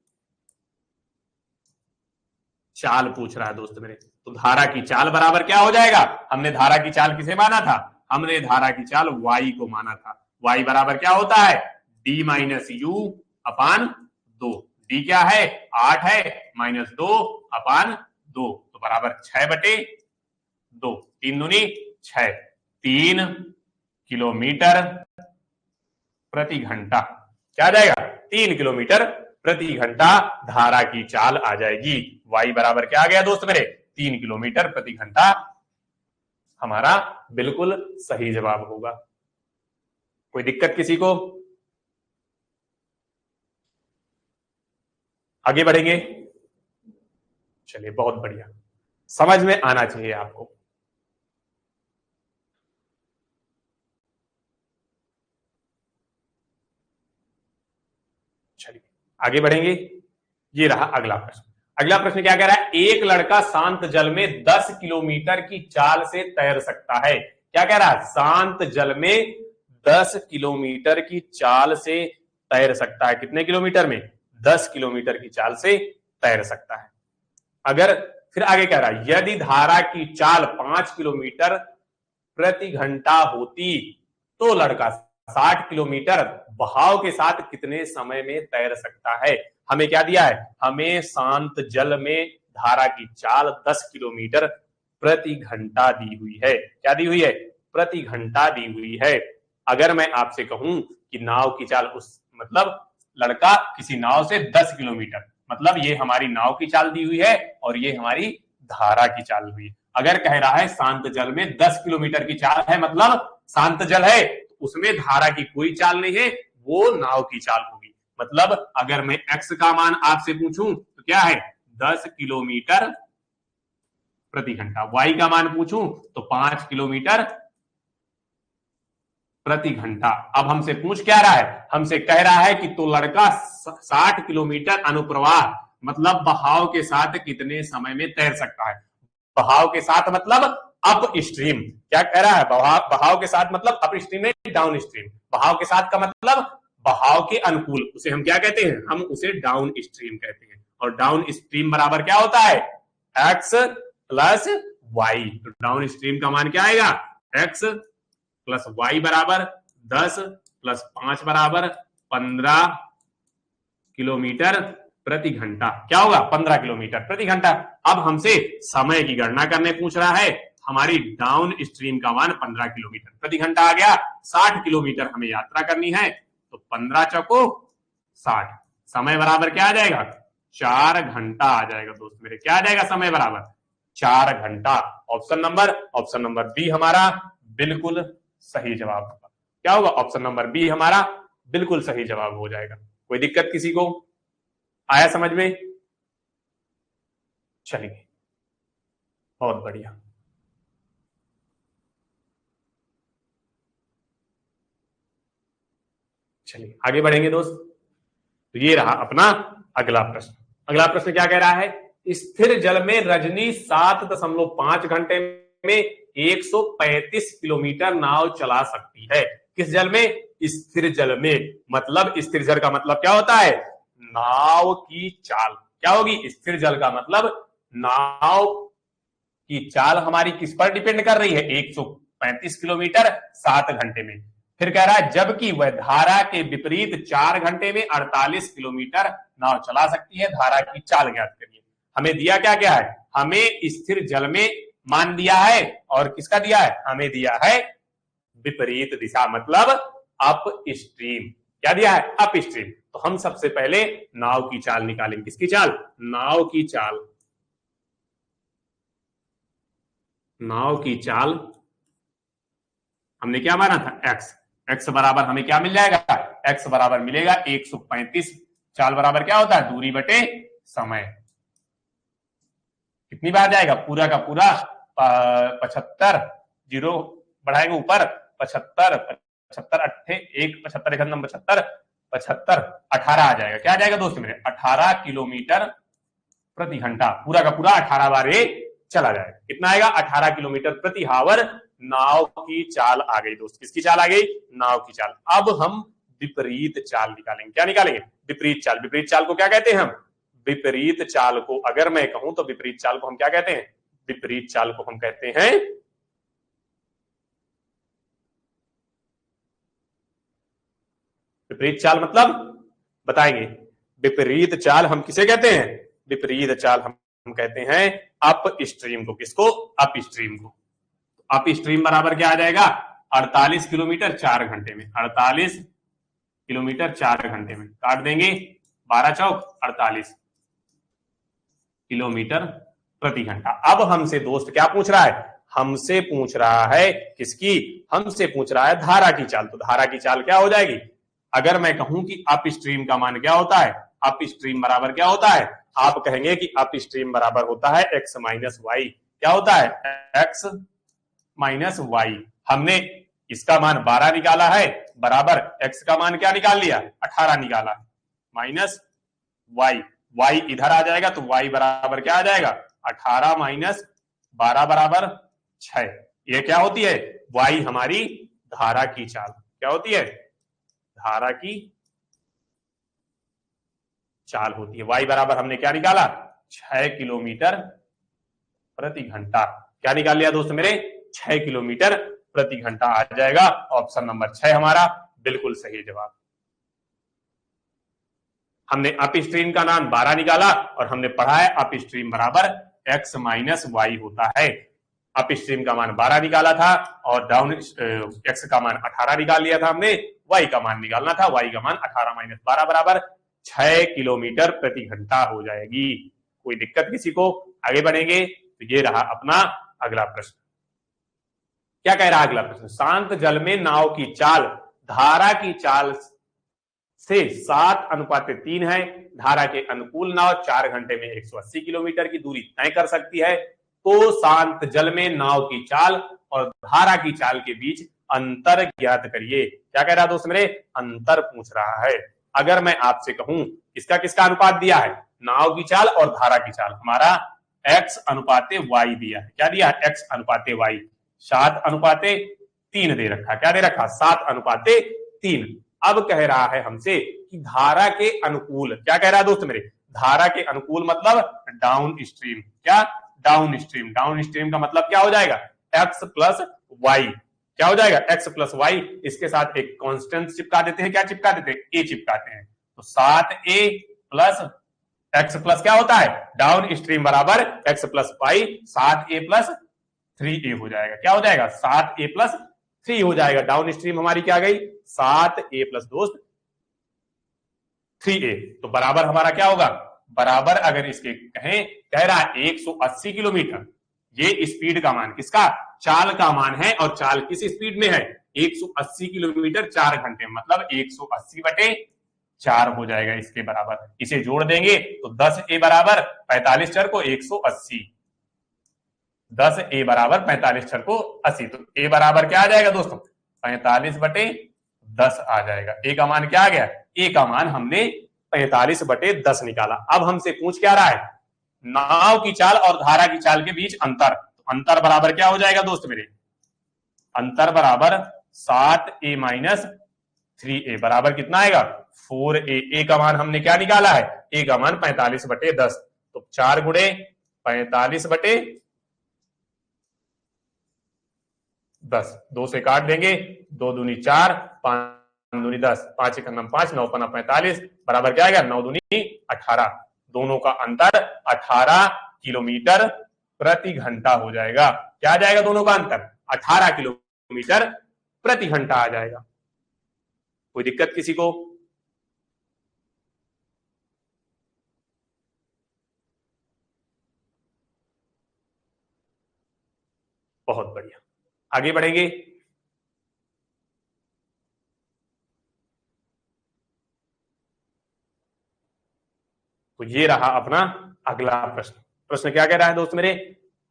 Speaker 1: चाल पूछ रहा है दोस्त मेरे। तो धारा की चाल बराबर क्या हो जाएगा, हमने धारा की चाल किसे माना था, हमने धारा की चाल y को माना था। y बराबर क्या होता है, d minus you upon 2, d क्या है 8 है, माइनस 2 अपान 2, तो बराबर 6 बटे 2, 3 दूनी 6, 3 किलोमीटर प्रति घंटा, क्या आ जाएगा, 3 किलोमीटर प्रति घंटा धारा की चाल आ जाएगी। y बराबर क्या आ गया दोस्त मेरे, 3 किलोमीटर प्रति घंटा, हमारा बिल्कुल सही जवाब होगा। कोई दिक्कत किसी को? आगे बढ़ेंगे। चलिए बहुत बढ़िया, समझ में आना चाहिए आपको। चलिए आगे बढ़ेंगे। ये रहा अगला प्रश्न। अगला प्रश्न क्या कह रहा है, एक लड़का शांत जल में 10 किलोमीटर की चाल से तैर सकता है। क्या कह रहा है, शांत जल में 10 किलोमीटर की चाल से तैर सकता है। कितने किलोमीटर में, 10 किलोमीटर की चाल से तैर सकता है। अगर फिर आगे कह रहा है, यदि धारा की चाल 5 किलोमीटर प्रति घंटा होती तो लड़का 60 किलोमीटर बहाव के साथ कितने समय में तैर सकता है। हमें क्या दिया है, हमें शांत जल में धारा की चाल 10 किलोमीटर प्रति घंटा दी हुई है। क्या दी हुई है, प्रति घंटा दी हुई है। अगर मैं आपसे कहूं कि नाव की चाल उस मतलब लड़का किसी नाव से 10 किलोमीटर, मतलब ये हमारी नाव की चाल दी हुई है और ये हमारी धारा की चाल हुई है। अगर कह रहा है शांत जल में 10 किलोमीटर की चाल है, मतलब शांत जल है, उसमें धारा की कोई चाल नहीं है, वो नाव की चाल होगी। मतलब अगर मैं x का मान आपसे पूछूं तो क्या है, 10 किलोमीटर प्रति घंटा, y का मान पूछूं तो 5 किलोमीटर प्रति घंटा। अब हमसे पूछ क्या रहा है, हमसे कह रहा है कि तो लड़का 60 किलोमीटर अनुप्रवाह मतलब बहाव के साथ कितने समय में तैर सकता है। बहाव के साथ मतलब अप स्ट्रीम, क्या कह रहा है, बहाव के साथ मतलब अप स्ट्रीम में डाउन स्ट्रीम, बहाव के साथ का मतलब बहाव के अनुकूल, उसे हम क्या कहते हैं, हम उसे डाउन स्ट्रीम कहते हैं। और डाउन स्ट्रीम बराबर क्या होता है, x प्लस वाई। तो डाउन स्ट्रीम का मान क्या आएगा, एक्स प्लस वाई बराबर 10 प्लस 5 बराबर 15 किलोमीटर प्रति घंटा। क्या होगा, 15 किलोमीटर प्रति घंटा। अब हमसे समय की गणना करने पूछ रहा है। हमारी डाउन स्ट्रीम का मान 15 किलोमीटर प्रति घंटा आ गया। 60 किलोमीटर हमें यात्रा करनी है, तो 15 चौको 60, समय बराबर क्या आ जाएगा, 4 घंटा आ जाएगा दोस्त मेरे। क्या आ जाएगा, समय बराबर 4 घंटा। ऑप्शन नंबर बी हमारा बिल्कुल सही जवाब होगा। क्या होगा, ऑप्शन नंबर बी हमारा बिल्कुल सही जवाब हो जाएगा। कोई दिक्कत किसी को, आया समझ में? चलिए बहुत बढ़िया। चलिए आगे बढ़ेंगे दोस्त। तो ये रहा अपना अगला प्रश्न। अगला प्रश्न क्या कह रहा है, स्थिर जल में रजनी 7.5 घंटे में 135 किलोमीटर नाव चला सकती है। किस जल में, स्थिर जल में। मतलब स्थिर जल का मतलब क्या होता है, नाव की चाल। क्या होगी, स्थिर जल का मतलब नाव की चाल हमारी किस पर डिपेंड कर रही है, 135 किलोमीटर 7 घंटे में। फिर कह रहा है जबकि वह धारा के विपरीत 4 घंटे में 48 किलोमीटर नाव चला सकती है, धारा की चाल ज्ञात करिए। हमें दिया क्या क्या है, हमें स्थिर जल में मान दिया है, और किसका दिया है, हमें दिया है विपरीत दिशा, मतलब अप स्ट्रीम। क्या दिया है, अप स्ट्रीम। तो हम सबसे पहले नाव की चाल निकालेंगे। किसकी चाल, नाव की चाल। नाव की चाल हमने क्या माना था, एक्स। एक्स बराबर हमें क्या मिल जाएगा, एक्स बराबर मिलेगा 135। चाल बराबर क्या होता है, दूरी बटे समय। कितनी बार जाएगा, पूरा का पूरा 75, जीरो बढ़ाएंगे ऊपर, 75 75 अट्ठे एक 75 एक नंबर 75 75 18 आ जाएगा। क्या आ जाएगा दोस्त मेरे, 18 किलोमीटर प्रति घंटा। पूरा का पूरा 18 बार ये चला जाएगा। कितना आएगा, 18 किलोमीटर प्रति हावर नाव की चाल आ गई दोस्त। किसकी चाल आ गई, नाव की चाल। अब हम विपरीत चाल निकालेंगे। क्या निकालेंगे, विपरीत चाल। विपरीत चाल को क्या कहते हैं हम, विपरीत चाल को अगर मैं कहूं तो विपरीत चाल को हम क्या कहते हैं, विपरीत चाल को हम कहते हैं विपरीत चाल मतलब बताएंगे। विपरीत चाल हम किसे कहते हैं, विपरीत चाल हम कहते हैं अप स्ट्रीम को। किसको, अप स्ट्रीम को। अप स्ट्रीम बराबर क्या आ जाएगा, 48 किलोमीटर 4 घंटे में। 48 किलोमीटर 4 घंटे में काट देंगे, 12 चौक 48 किलोमीटर प्रति घंटा। अब हमसे दोस्त क्या पूछ रहा है, हमसे पूछ रहा है किसकी, हमसे पूछ रहा है धारा की चाल। तो धारा की चाल क्या हो जाएगी, अगर मैं कहूं कि अप स्ट्रीम का मान क्या होता है, अप स्ट्रीम बराबर क्या होता है, आप कहेंगे कि अप स्ट्रीम बराबर होता है एक्स माइनस वाई। क्या होता है, एक्स माइनस वाई। हमने इसका मान 12 निकाला है, बराबर एक्स का मान क्या निकाल लिया, 18 निकाला, माइनस वाई। वाई इधर आ जाएगा तो वाई बराबर क्या आ जाएगा, 18 माइनस 12 बराबर 6। ये क्या होती है, वाई हमारी धारा की चाल। क्या होती है, धारा की चाल होती है। वाई बराबर हमने क्या निकाला, 6 किलोमीटर प्रति घंटा। क्या निकाल लिया दोस्त मेरे, 6 किलोमीटर प्रति घंटा आ जाएगा। ऑप्शन नंबर 6 हमारा बिल्कुल सही जवाब। हमने अप स्ट्रीम का मान 12 निकाला और हमने पढ़ा है अप स्ट्रीम बराबर एक्स माइनस वाई होता है। अप स्ट्रीम का मान 12 निकाला था और डाउन एक्स का मान 18 निकाल लिया था हमने, वाई का मान निकालना था, वाई का मान 18 माइनस 12 बराबर 6 किलोमीटर प्रति घंटा हो जाएगी। कोई दिक्कत किसी को, आगे बढ़ेंगे। तो ये रहा अपना अगला प्रश्न। क्या कह रहा है अगला प्रश्न, शांत जल में नाव की चाल धारा की चाल से 7:3 है। धारा के अनुकूल नाव 4 घंटे में 180 किलोमीटर की दूरी तय कर सकती है। तो शांत जल में नाव की चाल और धारा की चाल के बीच अंतर ज्ञात करिए। क्या कह रहा है दोस्त मेरे, अंतर पूछ रहा है। अगर मैं आपसे कहूं किसका किसका अनुपात दिया है, नाव की चाल और धारा की चाल, हमारा x अनुपाते y दिया है। क्या दिया, x अनुपाते y। 7:3 दे रखा। क्या दे रखा, 7:3। अब कह रहा है हमसे कि धारा के अनुकूल, क्या कह रहा है दोस्त मेरे, धारा के अनुकूल मतलब डाउन स्ट्रीम। क्या, डाउन स्ट्रीम। डाउन स्ट्रीम का मतलब क्या हो जाएगा, एक्स प्लस वाई। क्या हो जाएगा, एक्स प्लस वाई। इसके साथ एक कांस्टेंट चिपका देते हैं, क्या चिपका देते हैं, ए चिपकाते हैं। तो 7a प्लस एक्स प्लस क्या होता है, डाउन स्ट्रीम बराबर x plus y, 7a plus 3a हो जाएगा। क्या हो जाएगा, 7a प्लस 3 हो जाएगा। डाउन स्ट्रीम हमारी क्या गई, 7a प्लस दोस्त 3a। तो बराबर हमारा क्या होगा, बराबर अगर इसके कहें, कह रहा है 180 किलोमीटर, ये स्पीड का मान किसका, चाल का मान है, और चाल किस स्पीड में है, 180 किलोमीटर 4 घंटे, मतलब 180/4 हो जाएगा इसके बराबर। इसे जोड़ देंगे तो 10a बराबर 45 चर को 180, 10a बराबर 45 चर को 80। तो a बराबर क्या आ जाएगा दोस्तों, 45/10 आ जाएगा। a का मान क्या आ गया, a का मान हमने 45/10 निकाला। अब हमसे पूछ क्या रहा है, नाव की चाल और धारा की चाल के बीच अंतर। तो अंतर बराबर क्या हो जाएगा दोस्त मेरे, अंतर बराबर 7a माइनस 3a बराबर कितना आएगा, 4a। a का मान हमने क्या निकाला है, a का मान 45/10। तो 4 गुणे 45/10, 2 से काट देंगे, 2 दूनी 4, 5 दूनी 10, 5 एक 5, 9 पना 45 बराबर क्या आएगा, 9 दूनी 18। दोनों का अंतर 18 किलोमीटर प्रति घंटा हो जाएगा। क्या आ जाएगा, दोनों का अंतर 18 किलोमीटर प्रति घंटा आ जाएगा। कोई दिक्कत किसी को, बहुत बढ़िया, आगे बढ़ेंगे। तो ये रहा अपना अगला प्रश्न। प्रश्न क्या कह रहा है दोस्त मेरे,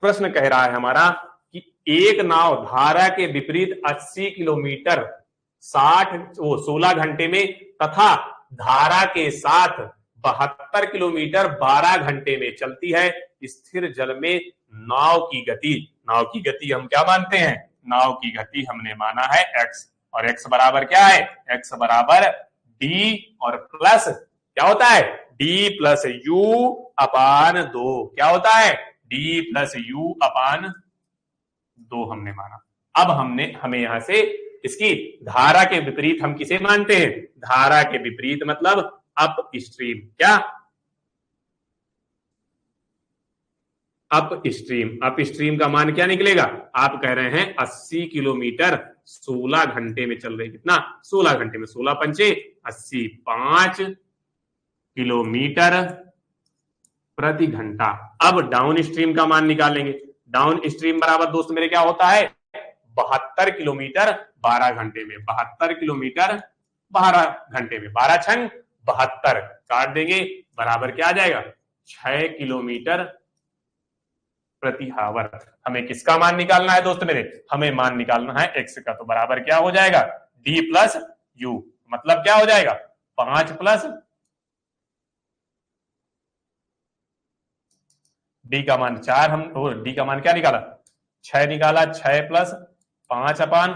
Speaker 1: प्रश्न कह रहा है हमारा कि एक नाव धारा के विपरीत 80 किलोमीटर 16 घंटे में तथा धारा के साथ 72 किलोमीटर 12 घंटे में चलती है। स्थिर जल में नाव की गति हम क्या मानते हैं, नाव की गति हमने माना है x, और x बराबर क्या है, x बराबर d और प्लस क्या होता है, d प्लस u अपान 2। क्या होता है, d प्लस u अपान 2 हमने माना। अब हमें यहां से इसकी धारा के विपरीत हम किसे मानते हैं, धारा के विपरीत मतलब अप स्ट्रीम। क्या, अप स्ट्रीम का मान क्या निकलेगा, आप कह रहे हैं 80 किलोमीटर 16 घंटे में चल रही, कितना, 16 घंटे में, 16 पंचे 80, 5 किलोमीटर प्रति घंटा। अब डाउन स्ट्रीम का मान निकालेंगे। डाउन स्ट्रीम बराबर दोस्त मेरे क्या होता है, 72 किलोमीटर 12 घंटे में, 72 किलोमीटर 12 घंटे में, 12 छंग 72 काट देंगे, बराबर क्या आ जाएगा, 6 किलोमीटर प्रति आवर। हमें किसका मान निकालना है दोस्त मेरे, हमें मान निकालना है x का। तो बराबर क्या हो जाएगा, d प्लस u, मतलब क्या हो जाएगा, 5 प्लस d का मान 4, हम d का मान क्या निकाला, 6 निकाला, 6 प्लस 5 अपान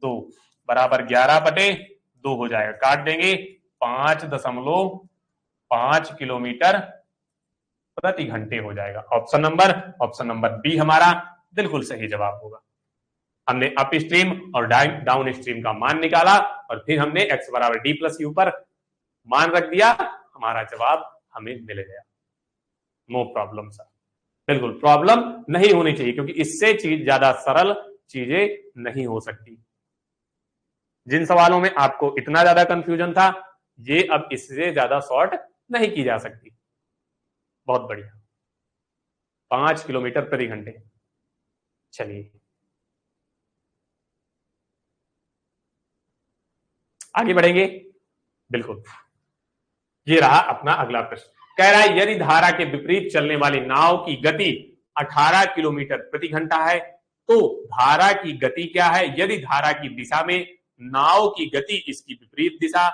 Speaker 1: 2 बराबर 11/2 हो जाएगा। काट देंगे, 5.5 किलोमीटर प्रति घंटे हो जाएगा। ऑप्शन नंबर बी हमारा बिल्कुल सही जवाब होगा। हमने अप स्ट्रीम और डाउन स्ट्रीम का मान निकाला, और फिर हमने x बराबर d प्लस यू पर मान रख दिया, हमारा जवाब हमें मिल गया। नो प्रॉब्लम सर, बिल्कुल प्रॉब्लम नहीं होनी चाहिए, क्योंकि इससे ज्यादा सरल चीजें नहीं हो सकती। जिन सवालों में आपको इतना ज्यादा कंफ्यूजन था, ये अब इससे ज्यादा शॉर्ट नहीं की जा सकती। बहुत बढ़िया, 5 किलोमीटर प्रति घंटे। चलिए आगे बढ़ेंगे। बिल्कुल, ये रहा अपना अगला प्रश्न। कह रहा है यदि धारा के विपरीत चलने वाली नाव की गति 18 किलोमीटर प्रति घंटा है, तो धारा की गति क्या है यदि धारा की दिशा में नाव की गति इसकी विपरीत दिशा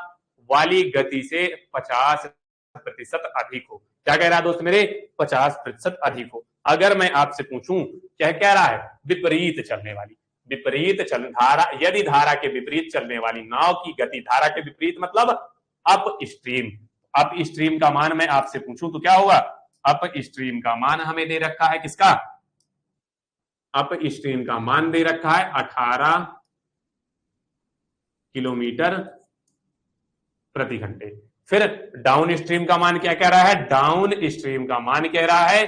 Speaker 1: वाली गति से 50% अधिक हो। क्या कह रहा है दोस्त मेरे, 50% अधिक हो। अगर मैं आपसे पूछूं, क्या कह रहा है, विपरीत चलने वाली, यदि धारा के विपरीत चलने वाली नाव की गति, धारा के विपरीत मतलब अप स्ट्रीम का मान मैं आपसे पूछूं तो क्या होगा, अप स्ट्रीम का मान हमें दे रखा है, किसका? अप स्ट्रीम का मान दे रखा है 18 किलोमीटर प्रति घंटे। फिर डाउन स्ट्रीम का मान क्या कह रहा है? डाउन स्ट्रीम का मान कह रहा है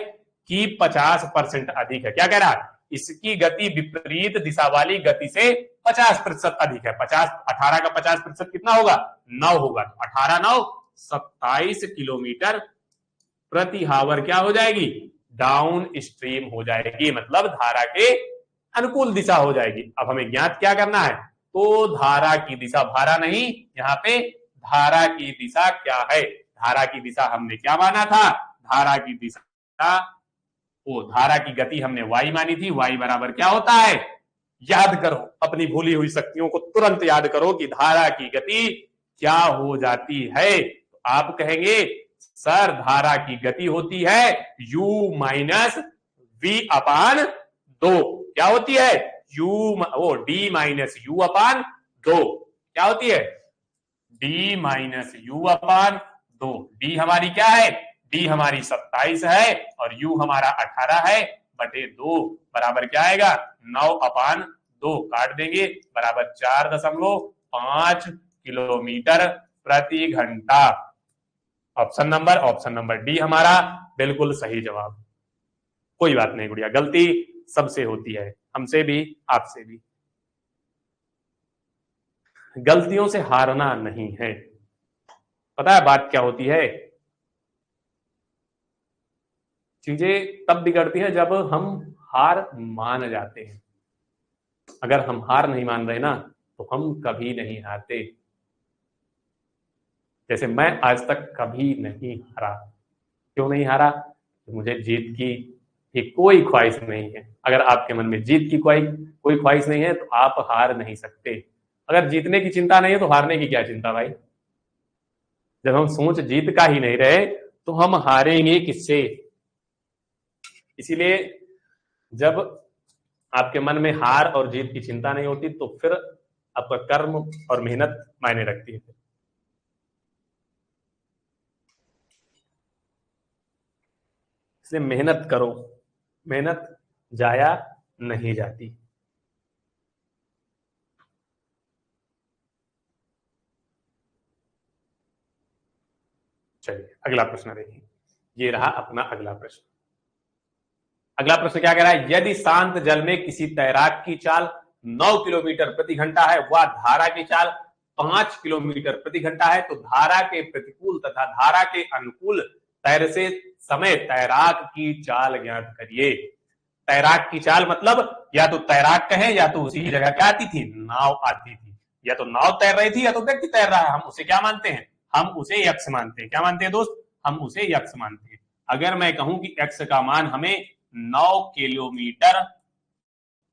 Speaker 1: कि 50% अधिक है। क्या कह रहा है? इसकी गति विपरीत दिशा वाली गति से 50% अधिक है। 18 का 50% कितना होगा? 9 होगा। तो 18 9 27 किलोमीटर प्रति हावर क्या हो जाएगी? डाउन स्ट्रीम हो जाएगी, मतलब धारा के अनुकूल दिशा हो जाएगी। अब हमें ज्ञात क्या करना है? तो धारा की दिशा, धारा नहीं, यहाँ पे धारा की दिशा क्या है? धारा की दिशा हमने क्या माना था? धारा की दिशा, वो धारा की गति हमने y मानी थी। y बराबर क्या होता है? याद करो, अपनी भूली हुई शक्तियों को तुरंत याद करो कि धारा की गति क्या हो जाती है। तो आप कहेंगे सर धारा की गति होती है u माइनस वी अपान 2। क्या होती है? u, वो d माइनस यू अपान 2। क्या होती है? d minus you upon 2। d हमारी क्या है? d हमारी 27 है और u हमारा 18 है बटे 2 बराबर क्या आएगा? 9 अपान 2 काट देंगे बराबर 4.5 किलोमीटर प्रति घंटा। ऑप्शन नंबर डी हमारा बिल्कुल सही जवाब। कोई बात नहीं गुड़िया, गलती सबसे होती है, हमसे भी आपसे भी। गलतियों से हारना नहीं है। पता है बात क्या होती है? चीजें तब बिगड़ती हैं जब हम हार मान जाते हैं। अगर हम हार नहीं मान रहे ना तो हम कभी नहीं हारते। जैसे मैं आज तक कभी नहीं हारा। क्यों नहीं हारा? मुझे जीत की कोई ख्वाहिश नहीं है। अगर आपके मन में जीत की कोई ख्वाहिश नहीं है तो आप हार नहीं सकते। अगर जीतने की चिंता नहीं है तो हारने की क्या चिंता भाई? जब हम सोच जीत का ही नहीं रहे तो हम हारेंगे किससे? इसीलिए जब आपके मन में हार और जीत की चिंता नहीं होती तो फिर आपका कर्म और मेहनत मायने रखती है। इसलिए मेहनत करो, मेहनत जाया नहीं जाती। चलिए अगला प्रश्न देखिए। ये रहा अपना अगला प्रश्न। अगला प्रश्न क्या कह रहा है? यदि शांत जल में किसी तैराक की चाल 9 किलोमीटर प्रति घंटा है, वह धारा की चाल 5 किलोमीटर प्रति घंटा है, तो धारा के प्रतिकूल तथा धारा के अनुकूल तैरते समय तैराक की चाल ज्ञात करिए। तैराक की चाल मतलब या तो तैराक कहे या तो उसी जगह क्या आती थी? नाव आती थी। या तो नाव तैर रही थी या तो व्यक्ति तैर रहा है। हम उसे क्या मानते हैं? हम उसे यक्ष मानते हैं। क्या मानते हैं दोस्त? हम उसे यक्ष मानते हैं। अगर मैं कहूं कि एक्स का मान हमें 9 किलोमीटर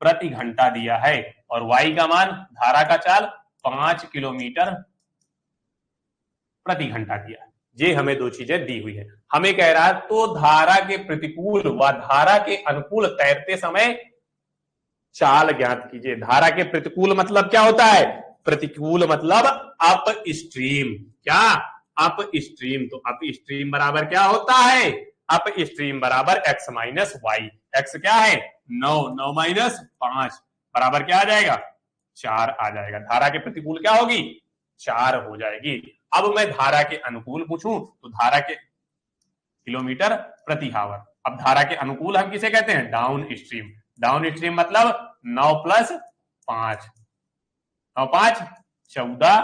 Speaker 1: प्रति घंटा दिया है और वाई का मान धारा का चाल 5 किलोमीटर प्रति घंटा दिया है, ये हमें दो चीजें दी हुई है। हमें कह रहा है तो धारा के प्रतिकूल व धारा के अनुकूल तैरते समय चाल ज्ञात कीजिए। धारा के प्रतिकूल मतलब क्या होता है? प्रतिकूल मतलब अप स्ट्रीम। क्या? Up stream. तो अप स्ट्रीम बराबर क्या होता है? अप स्ट्रीम बराबर एक्स माइनस वाई। एक्स क्या है? 9, 9 माइनस 5 बराबर क्या आ जाएगा? 4 आ जाएगा। धारा के प्रतिकूल क्या होगी? 4 हो जाएगी। अब मैं धारा के अनुकूल पूछूं तो धारा के किलोमीटर प्रति हावर। अब धारा के अनुकूल हम किसे कहते हैं? Down stream. डाउन स्ट्रीम मतलब 9 प्लस 5, 9 5 14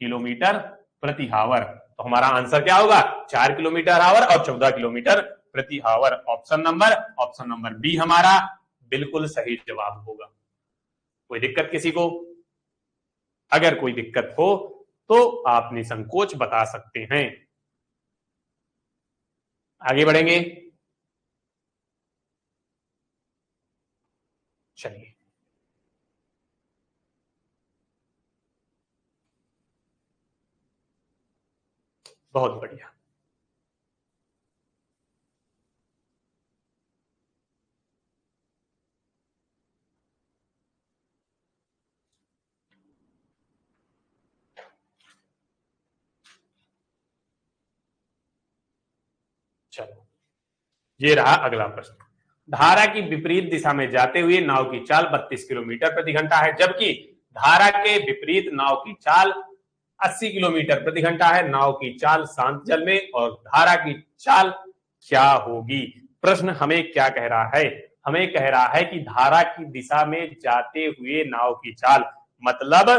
Speaker 1: किलोमीटर प्रति हावर। तो हमारा आंसर क्या होगा? 4 किलोमीटर हावर और 14 किलोमीटर प्रति हावर। ऑप्शन नंबर बी हमारा बिल्कुल सही जवाब होगा। कोई दिक्कत किसी को? अगर कोई दिक्कत हो तो आप निसंकोच बता सकते हैं। आगे बढ़ेंगे। चलिए बहुत बढ़िया। चलो, ये रहा अगला प्रश्न। धारा की विपरीत दिशा में जाते हुए नाव की चाल 32 किलोमीटर प्रति घंटा है, जबकि धारा के विपरीत नाव की चाल 80 किलोमीटर प्रति घंटा है। नाव की चाल शांत जल में और धारा की चाल क्या होगी? प्रश्न हमें क्या कह रहा है? हमें कह रहा है कि धारा की दिशा में जाते हुए नाव की चाल मतलब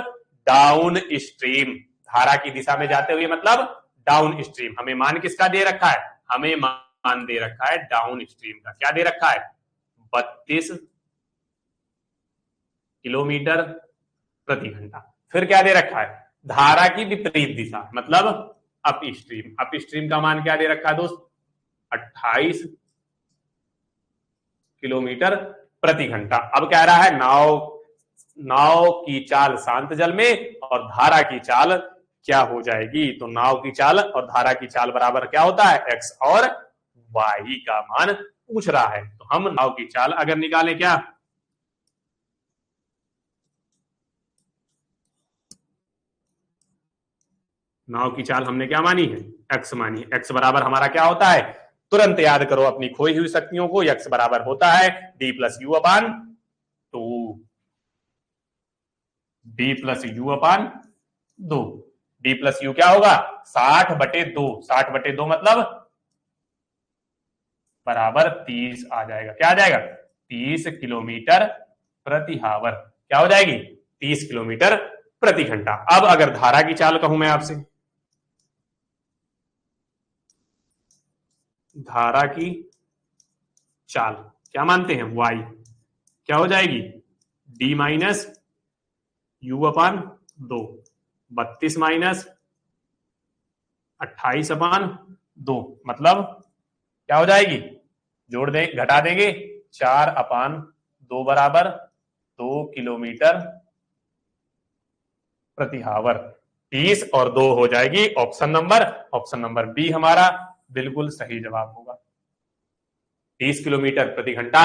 Speaker 1: डाउन स्ट्रीम। धारा की दिशा में जाते हुए मतलब डाउन स्ट्रीम। हमें मान किसका दे रखा है? हमें मान दे रखा है डाउन स्ट्रीम का। क्या दे रखा है? 32 किलोमीटर प्रति घंटा। फिर क्या दे रखा है? धारा की विपरीत दिशा मतलब अप स्ट्रीम। अप स्ट्रीम का मान क्या दे रखा है दोस्त? 28 किलोमीटर प्रति घंटा। अब कह रहा है नाव की चाल शांत जल में और धारा की चाल क्या हो जाएगी? तो नाव की चाल और धारा की चाल बराबर क्या होता है? एक्स और वाई का मान पूछ रहा है। तो हम नाव की चाल अगर निकालें, क्या नाव की चाल हमने क्या मानी है? एक्स मानी है। एक्स बराबर हमारा क्या होता है? तुरंत याद करो अपनी खोई हुई शक्तियों को। एक्स बराबर होता है D plus you upon 2। D plus you upon 2। D plus you क्या होगा? 60/2। 60/2 मतलब बराबर 30 आ जाएगा। क्या आ जाएगा? 30 किलोमीटर प्रति हावर। क्या हो जाएगी? 30 किलोमीटर प्रति घंटा। अब अगर धारा की चाल कहूं मैं आपसे, धारा की चाल क्या मानते हैं? वाई। क्या हो जाएगी? D minus you upon 2। 32 minus 28/2 मतलब क्या हो जाएगी? जोड़ दें, घटा देंगे, 4/2 बराबर 2 किलोमीटर प्रति हावर। 30 और 2 हो जाएगी ऑप्शन नंबर बी हमारा बिल्कुल सही जवाब होगा। 30 किलोमीटर प्रति घंटा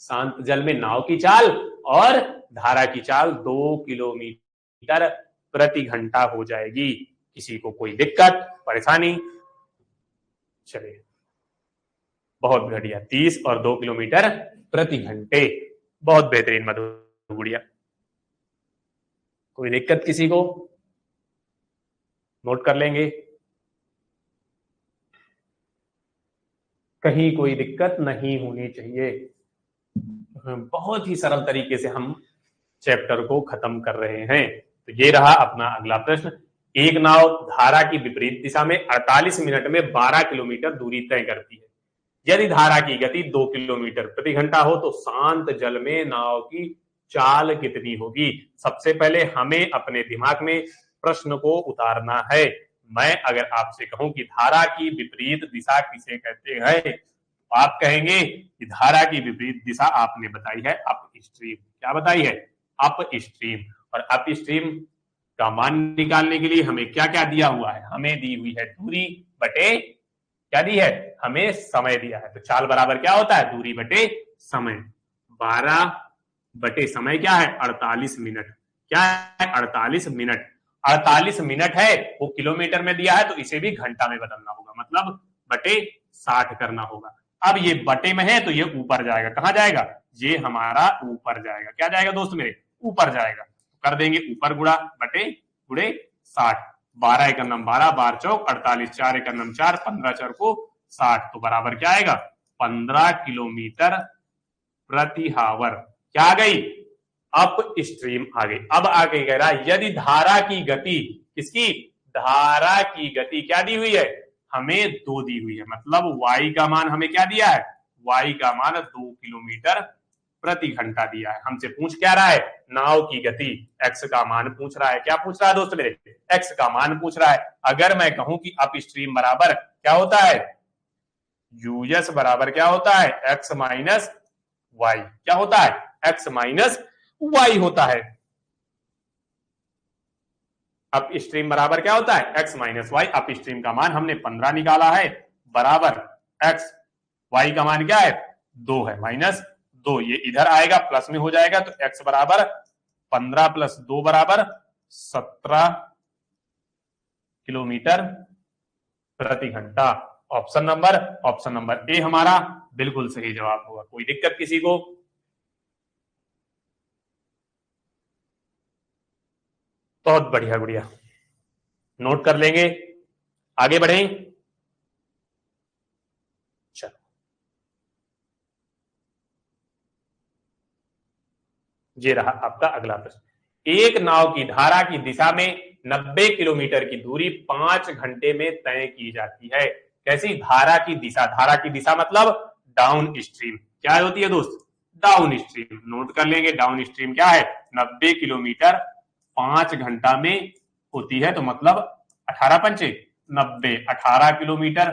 Speaker 1: शांत जल में नाव की चाल और धारा की चाल 2 किलोमीटर प्रति घंटा हो जाएगी। किसी को कोई दिक्कत परेशानी? चलिए, बहुत बढ़िया। 30 और 2 किलोमीटर प्रति घंटे, बहुत बेहतरीन मधु गुड़िया। कोई दिक्कत किसी को? नोट कर लेंगे, कहीं कोई दिक्कत नहीं होनी चाहिए। बहुत ही सरल तरीके से हम चैप्टर को खत्म कर रहे हैं। तो ये रहा अपना अगला प्रश्न। एक नाव धारा की विपरीत दिशा में 48 मिनट में 12 किलोमीटर दूरी तय करती है। यदि धारा की गति 2 किलोमीटर प्रति घंटा हो तो शांत जल में नाव की चाल कितनी होगी? सबसे पहले हमें अपने दिमाग में प्रश्न को उतारना है। मैं अगर आपसे कहूं कि धारा की विपरीत दिशा किसे कहते हैं, तो आप कहेंगे कि धारा की विपरीत दिशा आपने बताई है अप स्ट्रीम। क्या बताई है? Up stream. और अप स्ट्रीम का मान निकालने के लिए हमें क्या क्या दिया हुआ है? हमें दी हुई है दूरी बटे क्या दी है? हमें समय दिया है। तो चाल बराबर क्या होता है? दूरी बटे समय। 12 बटे समय क्या है? 48 मिनट। क्या है? 48 मिनट। 48 मिनट है, वो किलोमीटर में दिया है तो इसे भी घंटा में बदलना होगा, मतलब बटे 60 करना होगा। अब ये बटे में है तो ये ऊपर जाएगा। कहां जाएगा? ये हमारा ऊपर जाएगा। क्या जाएगा दोस्त मेरे? ऊपर जाएगा। कर देंगे ऊपर गुणा बटे गुणे 60। 12 एकम 12, 12 चौक 48, 4 एकम 4, 15 चौर को 60, तो बराबर क्या आएगा? 15 किलोमीटर प्रति हावर। क्या आ गई? अप स्ट्रीम आ गई। अब आगे कह रहा है यदि धारा की गति, किसकी? धारा की गति क्या दी हुई है? हमें 2 दी हुई है, मतलब y का मान हमें क्या दिया है? y का मान 2 किलोमीटर प्रति घंटा दिया है। हमसे पूछ क्या रहा है? नाव की गति, x का मान पूछ रहा है। क्या पूछ रहा है दोस्त मेरे? x का मान पूछ रहा है। अगर मैं कहूं कि अप स्ट्रीम बराबर क्या होता है? यूएस बराबर क्या होता है? x minus y. क्या होता है? x माइनस वाई होता है। अप स्ट्रीम बराबर क्या होता है? x minus y. Upstream का मान हमने 15 निकाला है, बराबर x, y का मान क्या है? 2 है, माइनस 2। ये इधर आएगा, प्लस में हो जाएगा, तो x बराबर 15 प्लस 2 बराबर 17 किलोमीटर प्रति घंटा। ऑप्शन नंबर ए हमारा बिल्कुल सही जवाब होगा। कोई दिक्कत किसी को? बहुत बढ़िया गुड़िया, नोट कर लेंगे, आगे बढ़ें। चलो, ये रहा आपका अगला प्रश्न। एक नाव की धारा की दिशा में 90 किलोमीटर की दूरी 5 घंटे में तय की जाती है। कैसी? धारा की दिशा। धारा की दिशा मतलब डाउन स्ट्रीम। क्या होती है दोस्त? Down stream. नोट कर लेंगे, डाउन स्ट्रीम क्या है? 90 किलोमीटर 5 घंटा में होती है, तो मतलब 18 पंचे 90, 18 किलोमीटर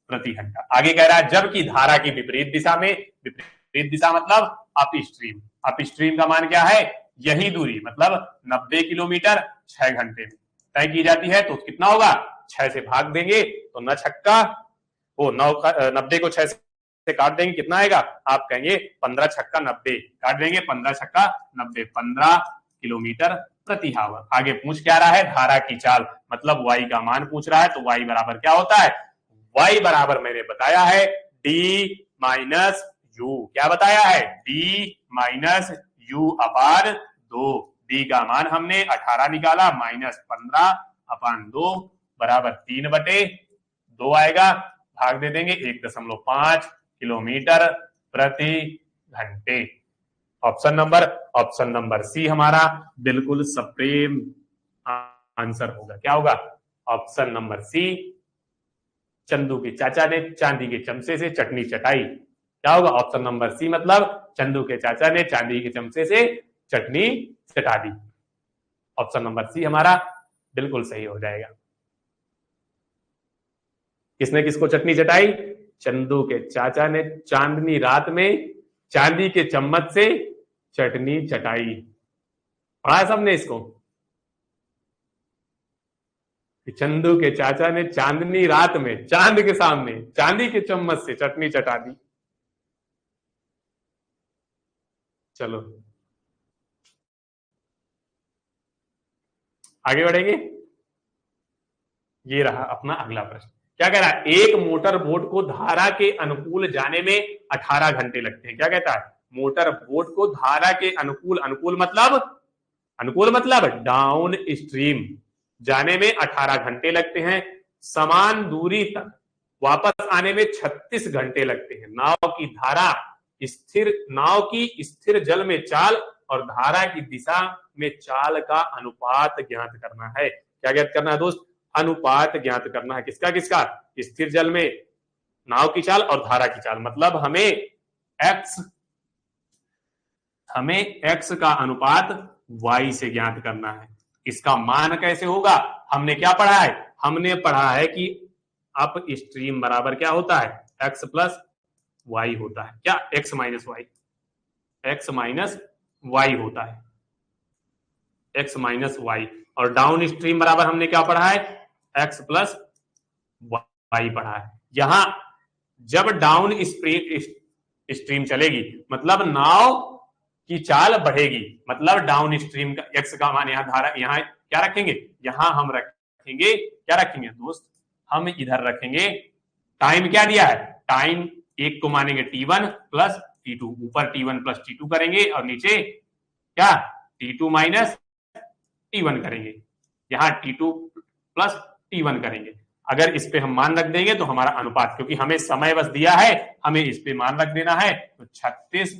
Speaker 1: प्रति घंटा। आगे कह रहा है जबकि धारा की विपरीत दिशा में, विपरीत दिशा मतलब अप स्ट्रीम। अप स्ट्रीम का मान क्या है? यही दूरी मतलब 90 किलोमीटर 6 घंटे में तय की जाती है। तो कितना होगा? 6 से भाग देंगे तो न छक्का वो 90 को 6 से काट देंगे, कितना आएगा? आप कहेंगे 15 छक्का 90, काट देंगे 15 छक्का 90, 15 किलोमीटर प्रति आवर। आगे पूछ क्या रहा है? धारा की चाल मतलब वाई का मान पूछ रहा है। तो वाई बराबर क्या होता है? वाई बराबर मैंने बताया है डी माइनस यू। क्या बताया है? D minus you upon 2। D का मान हमने 18 निकाला, माइनस 15 अपान 2 बराबर 3/2 आएगा। भाग दे देंगे 1.5 किलोमीटर प्रति घंटे। ऑप्शन नंबर सी हमारा बिल्कुल सप्रेम आंसर होगा। क्या होगा? Option number C. चंदू के चाचा ने चांदी के चमचे से चटनी चटाई। क्या होगा? ऑप्शन नंबर सी मतलब चंदू के चाचा ने चांदी के चमचे से चटनी चटा दी। ऑप्शन नंबर सी हमारा बिल्कुल सही हो जाएगा। किसने किसको चटनी चटाई? चंदू के चाचा ने चांदनी रात में चांदी के चम्मच से चटनी चटाई। पढ़ा है सबने इसको? चंदू के चाचा ने चांदनी रात में चांद के सामने चांदी के चम्मच से चटनी चटा दी। चलो आगे बढ़ेंगे। ये रहा अपना अगला प्रश्न। क्या कह रहा है? एक मोटर बोट को धारा के अनुकूल जाने में 18 घंटे लगते हैं। क्या कहता है? मोटर बोट को धारा के अनुकूल, अनुकूल मतलब डाउन स्ट्रीम जाने में 18 घंटे लगते हैं। समान दूरी तक वापस आने में 36 घंटे लगते हैं। नाव की स्थिर जल में चाल और धारा की दिशा में चाल का अनुपात ज्ञात करना है। क्या ज्ञात करना है दोस्त? अनुपात ज्ञात करना है। किसका किसका? स्थिर जल में नाव की चाल और धारा की चाल। मतलब हमें एक्स का अनुपात वाई से ज्ञात करना है। इसका मान कैसे होगा? हमने क्या पढ़ा है? हमने पढ़ा है कि अप स्ट्रीम बराबर क्या होता है? एक्स प्लस वाई होता है। क्या? एक्स माइनस वाई होता है, एक्स माइनस वाई। और डाउन स्ट्रीम बराबर हमने क्या पढ़ा है? एक्स प्लस वाई पढ़ा है। यहां जब डाउन स्ट्रीम चलेगी मतलब नाव की चाल बढ़ेगी, मतलब डाउन स्ट्रीम का एक्स का मान यहां धारा यहां क्या रखेंगे? यहां हम रखेंगे, क्या रखेंगे दोस्त? हम इधर रखेंगे टाइम। क्या दिया है? टाइम एक को मानेंगे T1 प्लस T2। ऊपर T1 प्लस T2 करेंगे और नीचे क्या? T2 माइनस T1 करेंगे। यहां T2 प्लस T1 करेंगे। अगर इस पे हम मान रख देंगे तो हमारा अनुपात, क्योंकि हमें समय बस दिया है, हमें इस पे मान रख देना है। तो 36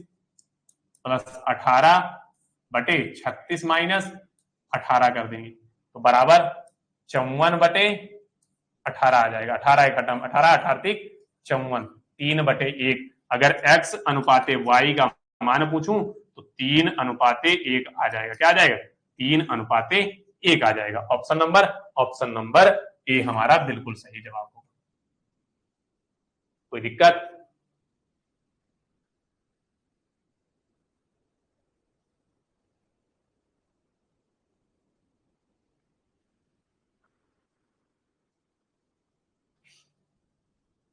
Speaker 1: प्लस 18 बटे 36 माइनस 18 कर देंगे तो बराबर 54/18 आ जाएगा। 18 एक खत्म, 18 18 54, 3/1। अगर x अनुपाते y का मान पूछूं तो 3:1 आ जाएगा। क्या आ जाएगा? 3:1 आ जाएगा। ऑप्शन नंबर ए हमारा बिल्कुल सही जवाब होगा। कोई दिक्कत?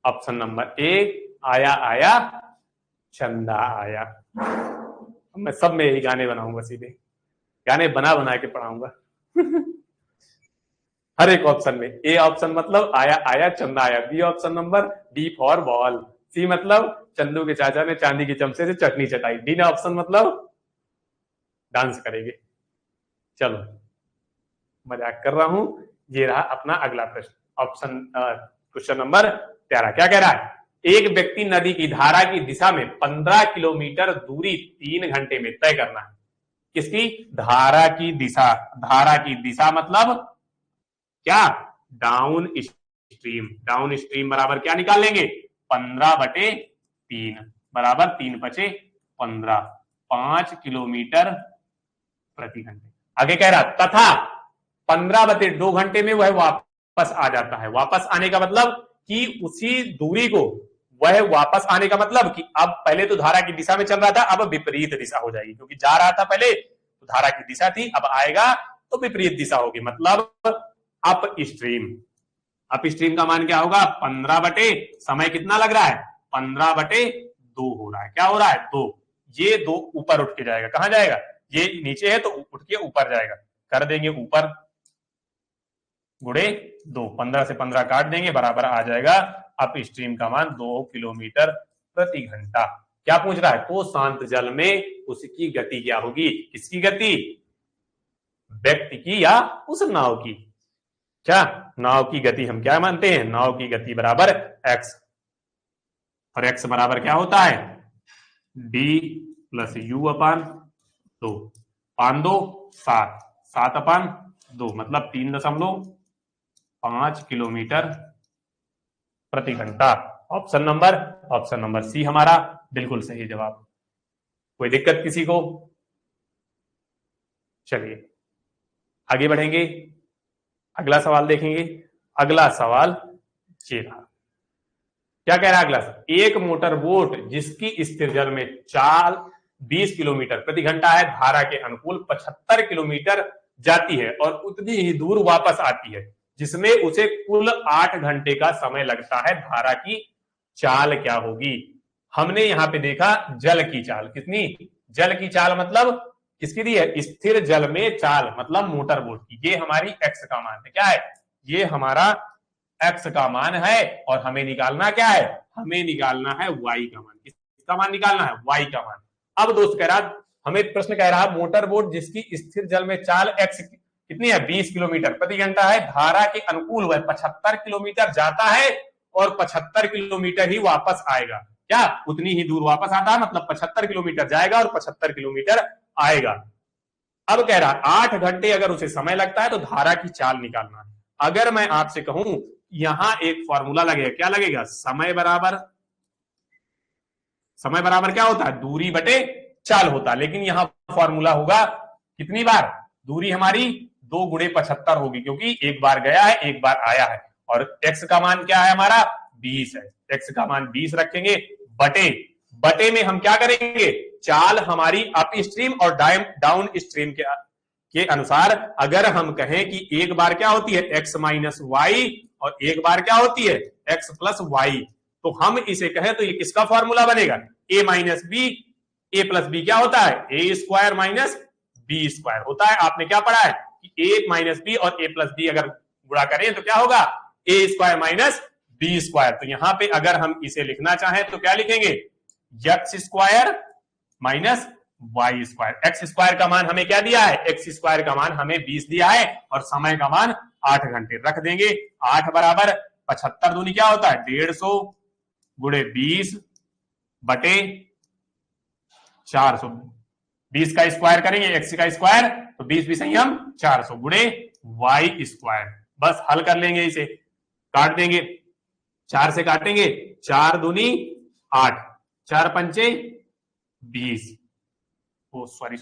Speaker 1: ऑप्शन नंबर ए आया आया चंदा आया। मैं सब में यही गाने बनाऊंगा, सीधे गाने बना बना के पढ़ाऊंगा। हर एक ऑप्शन में। ए ऑप्शन मतलब आया आया चंदा आया, B option number D for ball, C मतलब चंदू के चाचा ने चांदी के चमचे से चटनी चटाई, डी ने ऑप्शन मतलब डांस करेंगे। चलो मजाक कर रहा हूं। ये रहा अपना अगला प्रश्न, ऑप्शन क्वेश्चन नंबर 13। क्या कह रहा है? एक व्यक्ति नदी की धारा की दिशा में 15 किलोमीटर दूरी 3 घंटे में तय करना है। किसकी? धारा की दिशा। धारा की दिशा मतलब क्या? Down stream. डाउन स्ट्रीम बराबर क्या निकाल लेंगे? 15/3 बराबर 3 × 15, 5 किलोमीटर प्रति घंटे। आगे कह रहा तथा 15/2 घंटे में वह वापस आ जाता है। वापस आने का मतलब कि उसी दूरी को वह वापस आने का मतलब कि अब पहले तो धारा की दिशा में चल रहा था, अब विपरीत दिशा हो जाएगी, क्योंकि जा रहा था पहले तो धारा की दिशा थी, अब आएगा तो विपरीत दिशा होगी, मतलब अप स्ट्रीम। अप स्ट्रीम का मान क्या होगा? 15 समय कितना लग रहा है? 15/2 हो रहा है। क्या हो रहा है? 2। ये 2 ऊपर उठ के जाएगा। कहां जाएगा? ये नीचे है तो उठ के ऊपर जाएगा। कर देंगे ऊपर गुणे 2, 15 से 15 काट देंगे, बराबर आ जाएगा अप स्ट्रीम का मान 2 किलोमीटर प्रति घंटा। क्या पूछ रहा है? तो शांत जल में उसकी गति क्या होगी? किसकी गति? व्यक्ति की या उस नाव की? क्या? नाव की गति हम क्या मानते हैं? नाव की गति बराबर x, और x बराबर क्या होता है? d + u/2। 5 2 7, 7/2 मतलब 3.5 किलोमीटर प्रति घंटा। ऑप्शन नंबर सी हमारा बिल्कुल सही जवाब। कोई दिक्कत किसी को? चलिए आगे बढ़ेंगे, अगला सवाल देखेंगे। अगला सवाल ये रहा। क्या कह रहा है अगला? एक मोटर बोट जिसकी स्थिर जल में चाल 20 किलोमीटर प्रति घंटा है, धारा के अनुकूल 75 किलोमीटर जाती है और उतनी ही दूर वापस आती है, जिसमें उसे कुल 8 घंटे का समय लगता है। धारा की चाल क्या होगी? हमने यहां पे देखा जल की चाल। कितनी? जल की चाल मतलब किसकी दी है? स्थिर जल में चाल मतलब मोटर बोट की। ये हमारी एक्स का मान है। क्या है? ये हमारा एक्स का मान है, और हमें निकालना क्या है? हमें निकालना है वाई का मान। किसका मान निकालना है? वाई का मान। अब दोस्त कह रहा, हमें प्रश्न कह रहा मोटर बोट जिसकी स्थिर जल में चाल एक्स कितनी है? 20 किलोमीटर प्रति घंटा है, धारा के अनुकूल वह 75 किलोमीटर जाता है और 75 किलोमीटर ही वापस आएगा। क्या? उतनी ही दूर वापस आता है, मतलब 75 किलोमीटर जाएगा और 75 किलोमीटर आएगा। अब कह रहा 8 घंटे अगर उसे समय लगता है तो धारा की चाल निकालना है। अगर मैं आपसे कहूं यहां एक फॉर्मूला लगेगा, क्या लगेगा? समय बराबर क्या होता है? दूरी बटे चाल होता है, लेकिन यहां फॉर्मूला होगा कितनी बार? दूरी हमारी 2 × 75 होगी, क्योंकि एक बार गया है एक बार आया है, और एक्स का मान क्या है हमारा? 20 है। एक्स का मान 20 रखेंगे, बटे में हम क्या करेंगे? चाल हमारी अप स्ट्रीम और डाउन स्ट्रीम के अनुसार अगर हम कहें कि एक बार क्या होती है? x - y, और एक बार क्या होती है? x + y, तो हम इसे कहें तो ये किसका फॉर्मूला बनेगा? a - b। a + b क्या होता है? a² - b² होता है। आपने क्या पढ़ा है कि a - b और a + b अगर गुणा करें तो क्या होगा? a² - b²। तो यहां पे अगर हम इसे लिखना चाहें तो क्या लिखेंगे? x² - y²। x² का मान हमें क्या दिया है? x² का मान हमें 20 दिया है, और समय का मान 8 घंटे रख देंगे। 8 बराबर 75 दूनी क्या होता है? 150 × 20 बटे 400। 20 का स्क्वायर करेंगे, x का स्क्वायर तो 20 भी सही हम 400 × y²। बस हल कर लेंगे, इसे काट देंगे, 4 से काटेंगे, 4 दूनी 8, 4 पंचे 20, सॉरी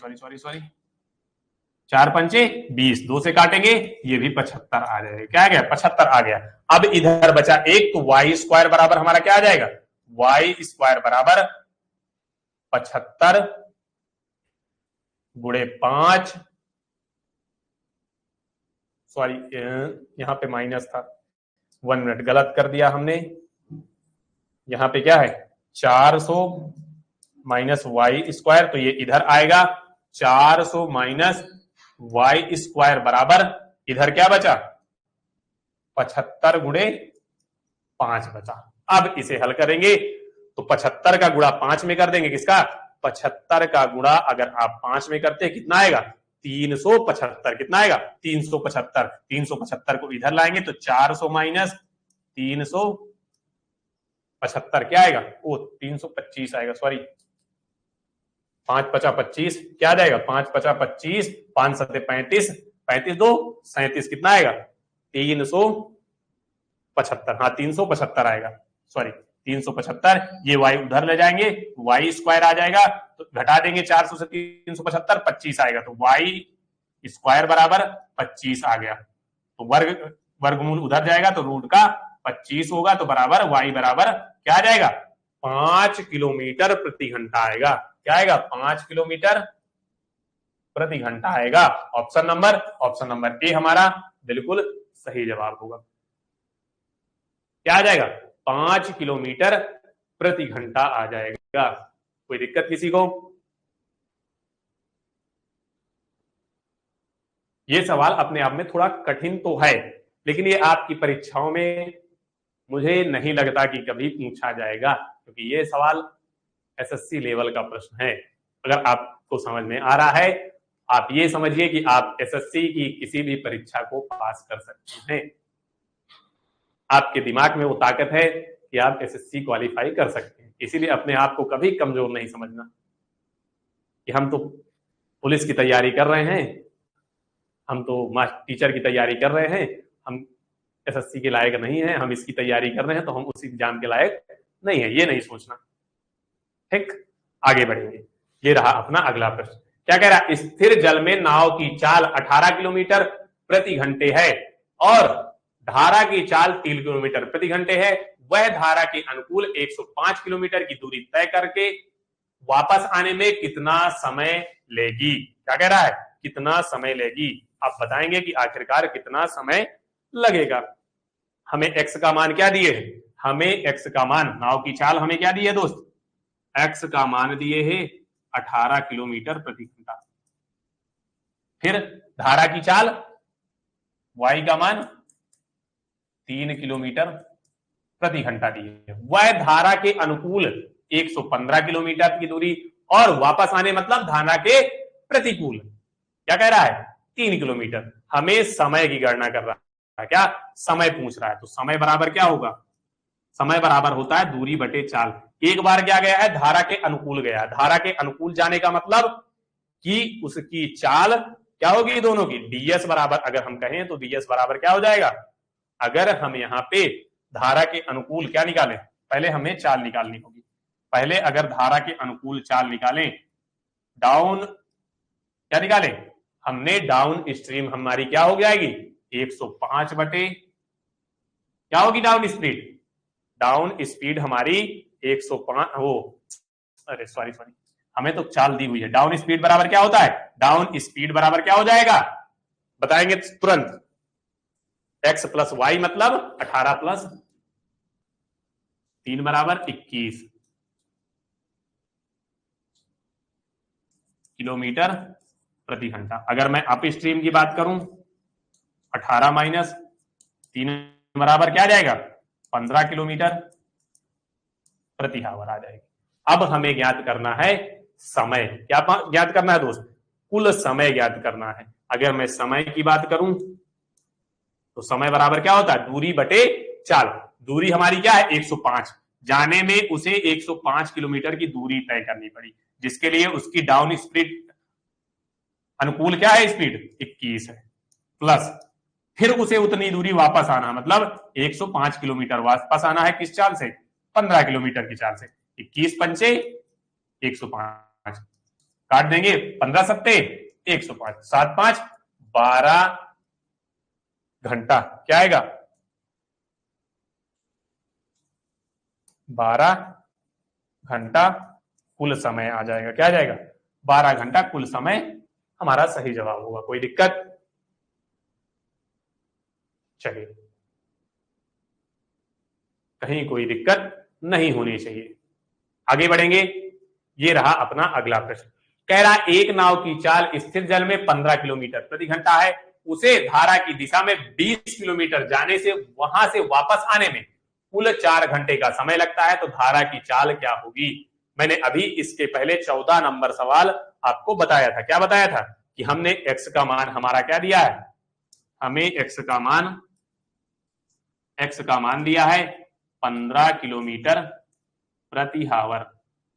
Speaker 1: 4 पंचे 20, 2 से काटेंगे ये भी 75 आ जाएगा। क्या आ गया? 75 आ गया। अब इधर बचा एक, तो y² बराबर हमारा क्या आ जाएगा? y² बराबर 75 × 5, सॉरी यहां पे माइनस था, 1 मिनट गलत कर दिया हमने। यहां पे क्या है? 400 - y², तो ये इधर आएगा 400 - y² बराबर इधर क्या बचा? 75 गुणे 5 बचा। अब इसे हल करेंगे तो 75 का गुणा 5 में कर देंगे, किसका? 75 का गुणा अगर आप 5 में करते हैं कितना आएगा? 375। कितना आएगा? 375। 375 को इधर लाएंगे तो 400 माइनस 375 क्या आएगा? ओ 325 आएगा, सॉरी, 5 पचा 25 क्या आ जाएगा? 5 पचा 25, 5 सत्ते 35, 35 दो 37, कितना आएगा? 375। हाँ 375 आएगा, सॉरी 375। ये y उधर ले जाएंगे, y स्क्वायर आ जाएगा, तो घटा देंगे 400 से 375, 25 आएगा, तो y स्क्वायर बराबर 25 आ गया। तो वर्गमूल उधर जाएगा तो रूट का 25 होगा, तो बराबर y बराबर क्या आ जाएगा? 5 किलोमीटर प्रति घंटा आएगा। क्या आएगा? 5 किलोमीटर प्रति घंटा आएगा। ऑप्शन नंबर ए हमारा बिल्कुल सही जवाब होगा। क्या आ जाएगा? 5 किलोमीटर प्रति घंटा आ जाएगा। कोई दिक्कत किसी को? ये सवाल अपने आप में थोड़ा कठिन तो है, लेकिन ये आपकी परीक्षाओं में मुझे नहीं लगता कि कभी पूछा जाएगा, क्योंकि ये सवाल एसएससी लेवल का प्रश्न है। अगर आपको समझ में आ रहा है, आप ये समझिए कि आप एसएससी की किसी भी परीक्षा को पास कर सकते हैं। आपके दिमाग में वो ताकत है कि आप एसएससी क्वालिफाई कर सकते हैं। इसीलिए अपने आप को कभी कमजोर नहीं समझना कि हम तो पुलिस की तैयारी कर रहे हैं, हम तो टीचर की तैयारी कर रहे हैं, हम एसएससी के लायक नहीं है, हम इसकी तैयारी कर रहे हैं तो हम उस एग्जाम के लायक नहीं है, ये नहीं सोचना। ठीक, आगे बढ़ेंगे। ये रहा अपना अगला प्रश्न। क्या कह रहा है? स्थिर जल में नाव की चाल 18 किलोमीटर प्रति घंटे है और धारा की चाल 3 किलोमीटर प्रति घंटे है। वह धारा के अनुकूल 105 किलोमीटर की दूरी तय करके वापस आने में कितना समय लेगी? क्या कह रहा है? कितना समय लेगी? आप बताएंगे कि आखिरकार कितना समय लगेगा। हमें x का मान क्या दिए है? हमें x का मान, नाव की चाल हमें क्या दी है दोस्त? x का मान दिए है 18 किलोमीटर प्रति घंटा। फिर धारा की चाल y का मान 3 किलोमीटर प्रति घंटा दिए है। वह धारा के अनुकूल 115 किलोमीटर की दूरी और वापस आने मतलब धारा के प्रतिकूल क्या कह रहा है? 3 किलोमीटर। हमें समय की गणना कर रहा है। क्या समय पूछ रहा है? तो समय बराबर क्या होगा? समय बराबर होता है दूरी बटे चाल। एक बार क्या गया है? धारा के अनुकूल गया। धारा के अनुकूल जाने का मतलब कि उसकी चाल क्या होगी? दोनों की ds बराबर, अगर हम कहें तो ds बराबर क्या हो जाएगा? अगर हम यहाँ पे धारा के अनुकूल क्या निकालें, पहले हमें चाल निकालनी होगी। पहले अगर धारा के अनुकूल चाल निकालें, डाउन क्या निकालें? हमने डाउन स्ट्रीम हमारी क्या हो जाएगी? 105 बटे क्या होगी डाउन स्पीड? डाउन स्पीड हमारी 105 अरे सॉरी हमें तो चाल दी हुई है। डाउन स्पीड बराबर क्या होता है? डाउन स्पीड बराबर क्या हो जाएगा? बताएंगे तुरंत। x प्लस वाई मतलब 18 प्लस 3 बराबर 21 किलोमीटर प्रति घंटा। अगर मैं अप स्ट्रीम की बात करूं, 18 माइनस 3 बराबर क्या आ जाएगा? 15 किलोमीटर प्रति आवर आ जाएगी। अब हमें ज्ञात करना है समय। क्या ज्ञात करना है दोस्त? कुल समय ज्ञात करना है। अगर मैं समय की बात करूं तो समय बराबर क्या होता है? दूरी बटे चाल। दूरी हमारी क्या है? 105। जाने में उसे 105 किलोमीटर की दूरी तय करनी पड़ी, जिसके लिए उसकी डाउन स्पीड अनुकूल क्या है? स्पीड 21 है, प्लस फिर उसे उतनी दूरी वापस आना, मतलब 105 किलोमीटर वापस आना है। किस चाल से? 15 किलोमीटर की चाल से। 21 पंचे 105 काट देंगे, 15 सत्ते 105, 7 5 12 घंटा। क्या आएगा? 12 घंटा कुल समय आ जाएगा। क्या आ जाएगा? 12 घंटा कुल समय हमारा सही जवाब होगा। कोई दिक्कत? चलिए, कहीं कोई दिक्कत नहीं होनी चाहिए। आगे बढ़ेंगे। ये रहा अपना अगला प्रश्न। कह रहा एक नाव की चाल स्थिर जल में 15 किलोमीटर प्रति घंटा है उसे धारा की दिशा में 20 किलोमीटर जाने से वहां से वापस आने में कुल 4 घंटे का समय लगता है, तो धारा की चाल क्या होगी। मैंने अभी इसके पहले 14 नंबर सवाल आपको बताया था। क्या बताया था कि हमने x का मान हमारा क्या दिया है, हमें x का मान दिया है 15 किलोमीटर प्रति हावर।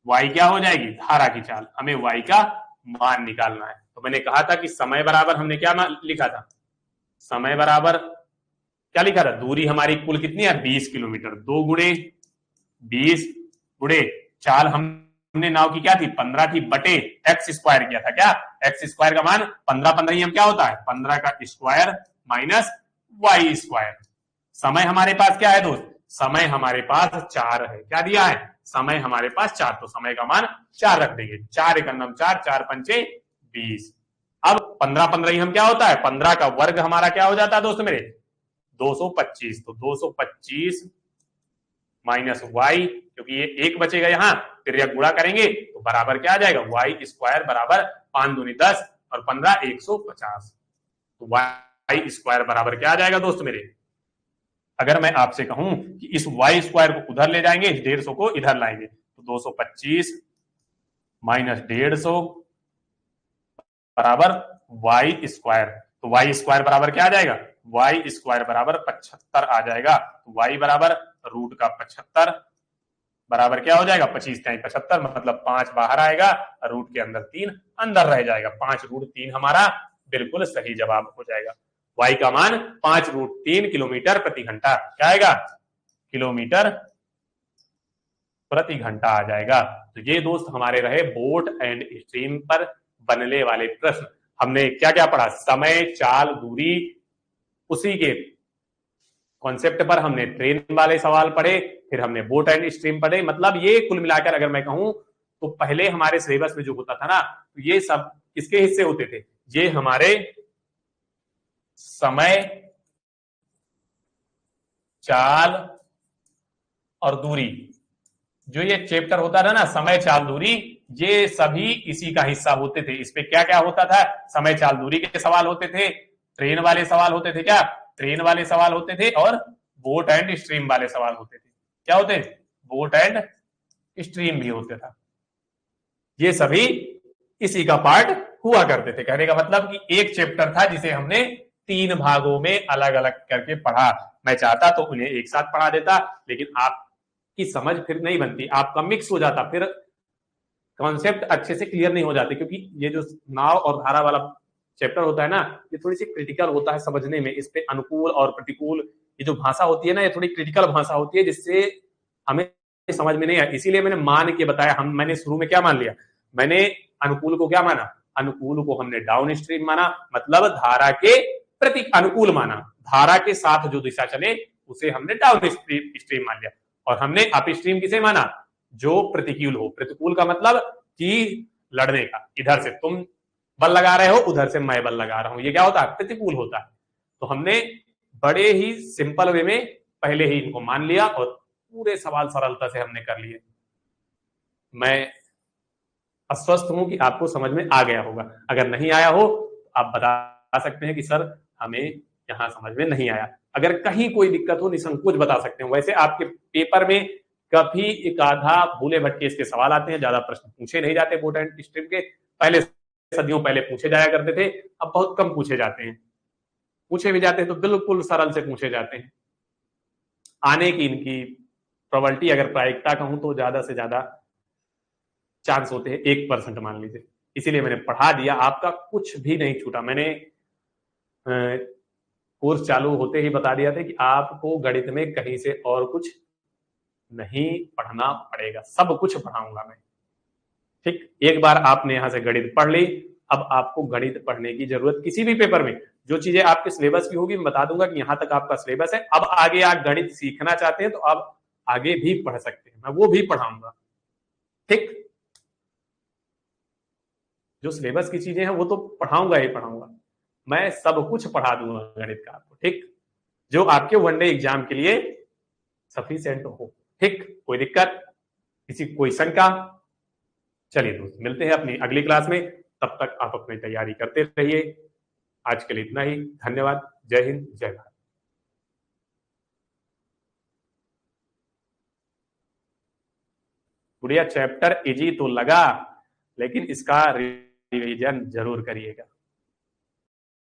Speaker 1: y क्या हो जाएगी, धारा की चाल, हमें y का मान निकालना है। तो मैंने कहा था कि समय बराबर हमने क्या लिखा था, समय बराबर क्या लिखा था, दूरी हमारी कुल कितनी है 20 किलोमीटर, 2 गुणे 20 गुणे चाल हमने नाव की क्या थी 15 थी, बटे एक्स स्क्वायर किया था। क्या एक्स स्क्वायर का मान 15 15 हम क्या होता है 15 का स्क्वायर माइनस वाई स्क्वायर। समय हमारे पास क्या है दोस्त, समय हमारे पास 4 है। क्या दिया है, समय हमारे पास 4, तो समय का मान 4 रख देंगे। 4 एकम 4, 4 पंचे 20। अब 15 15 हम क्या होता है 15 का वर्ग हमारा क्या हो जाता है दोस्त मेरे 225। तो 225 माइनस वाई, क्योंकि ये एक बचेगा यहां, फिर यह गुणा करेंगे तो बराबर क्या आ जाएगा वाई स्क्वायर बराबर 5 दूनी 10 और 15 150। तो वाई स्क्वायर बराबर क्या आ जाएगा दोस्त मेरे, अगर मैं आपसे कहूं कि इस वाई स्क्वायर को उधर ले जाएंगे, इस 150 को इधर लाएंगे, तो 225 माइनस 150 बराबर वाई स्क्वायर। तो वाई स्क्वायर बराबर क्या आ जाएगा, वाई स्क्वायर बराबर 75 आ जाएगा। तो वाई बराबर रूट का 75 बराबर क्या हो जाएगा 25 टाइम 75, मतलब 5 बाहर आएगा, रूट के अंदर 3 अंदर रह जाएगा। 5 रूट 3 हमारा बिल्कुल सही जवाब हो जाएगा। वाई का मान 5 रूट 3 किलोमीटर प्रति घंटा क्या आएगा, किलोमीटर प्रति घंटा आ जाएगा। तो ये दोस्त हमारे रहे बोट एंड स्ट्रीम पर बनने वाले प्रश्न। हमने क्या क्या पढ़ा, समय, चाल, दूरी, उसी के कॉन्सेप्ट पर हमने ट्रेन वाले सवाल पढ़े, फिर हमने बोट एंड स्ट्रीम पढ़े। मतलब ये कुल मिलाकर अगर मैं कहूं तो पहले हमारे सिलेबस में जो होता था ना, तो ये सब किसके हिस्से होते थे, ये हमारे समय, चाल और दूरी, जो ये चैप्टर होता था ना समय, चाल, दूरी, ये सभी इसी का हिस्सा होते थे। इस पे क्या क्या होता था, समय, चाल, दूरी के सवाल होते थे, ट्रेन वाले सवाल होते थे, क्या ट्रेन वाले सवाल होते थे, और बोट एंड स्ट्रीम वाले सवाल होते थे। क्या होते, बोट एंड स्ट्रीम भी होते था। ये सभी इसी का पार्ट हुआ करते थे। कहने का मतलब कि एक चैप्टर था जिसे हमने 3 भागों में अलग अलग करके पढ़ा। मैं चाहता तो उन्हें एक साथ पढ़ा देता, लेकिन आपकी समझ फिर नहीं बनती, आपका मिक्स हो जाता, फिर कॉन्सेप्ट अच्छे से क्लियर नहीं हो जाते। क्योंकि ये जो नाव और धारा वाला चैप्टर होता है ना, ये थोड़ी सी क्रिटिकल होता है समझने में। इस पे अनुकूल और प्रतिकूल ये जो भाषा होती है ना, ये थोड़ी क्रिटिकल भाषा होती है, जिससे हमें समझ में नहीं आया। इसीलिए मैंने मान के बताया। मैंने शुरू में क्या मान लिया, मैंने अनुकूल को क्या माना, अनुकूल को हमने डाउन स्ट्रीम माना, मतलब धारा के प्रति अनुकूल माना। धारा के साथ जो दिशा चले उसे हमने डाउन स्ट्रीम मान लिया। और हमने अप स्ट्रीम किसे माना, जो प्रतिकूल हो। प्रतिकूल का मतलब कि लड़ने का, इधर से तुम बल लगा रहे हो, उधर से मैं बल लगा रहा हूं, ये क्या होता है, प्रतिकूल होता है। तो हमने बड़े ही सिंपल वे में पहले ही इनको मान लिया और पूरे सवाल सरलता से हमने कर लिए। मैं आश्वस्त हूं कि आपको समझ में आ गया होगा। अगर नहीं आया हो तो आप बता सकते हैं कि सर हमें यहां समझ में नहीं आया। अगर कहीं कोई दिक्कत हो निसंकोच बता सकते हैं। वैसे आपके पेपर में कभी एक आधा भूले भटके इसके सवाल आते हैं, ज्यादा प्रश्न पूछे नहीं जाते बोट एंड स्ट्रीम के। पहले सदियों पहले पूछे जाया करते थे, अब बहुत कम पूछे जाते हैं। पूछे भी जाते हैं तो बिल्कुल सरल से पूछे जाते हैं। आने की इनकी प्रोबेबिलिटी अगर प्रायिकता कहूं तो ज्यादा से ज्यादा चांस होते हैं 1% मान लीजिए। इसीलिए मैंने पढ़ा दिया, आपका कुछ भी नहीं छूटा। मैंने कोर्स चालू होते ही बता दिया था कि आपको गणित में कहीं से और कुछ नहीं पढ़ना पड़ेगा, सब कुछ पढ़ाऊंगा मैं। ठीक, एक बार आपने यहां से गणित पढ़ ली, अब आपको गणित पढ़ने की जरूरत किसी भी पेपर में, जो चीजें आपके सिलेबस की होगी मैं बता दूंगा कि यहां तक आपका सिलेबस है। अब आगे आप गणित सीखना चाहते हैं तो आप आगे भी पढ़ सकते हैं, मैं वो भी पढ़ाऊंगा। ठीक, जो सिलेबस की चीजें हैं वो तो पढ़ाऊंगा ही पढ़ाऊंगा, मैं सब कुछ पढ़ा दूंगा गणित का आपको। ठीक, जो आपके वनडे एग्जाम के लिए सफिशिएंट हो। ठीक, कोई दिक्कत, किसी कोई शंका? चलिए दोस्त, मिलते हैं अपनी अगली क्लास में। तब तक आप अपनी तैयारी करते रहिए। आज के लिए इतना ही। धन्यवाद। जय हिंद, जय भारत। गुड़िया चैप्टर इजी तो लगा, लेकिन इसका रिवीजन जरूर करिएगा।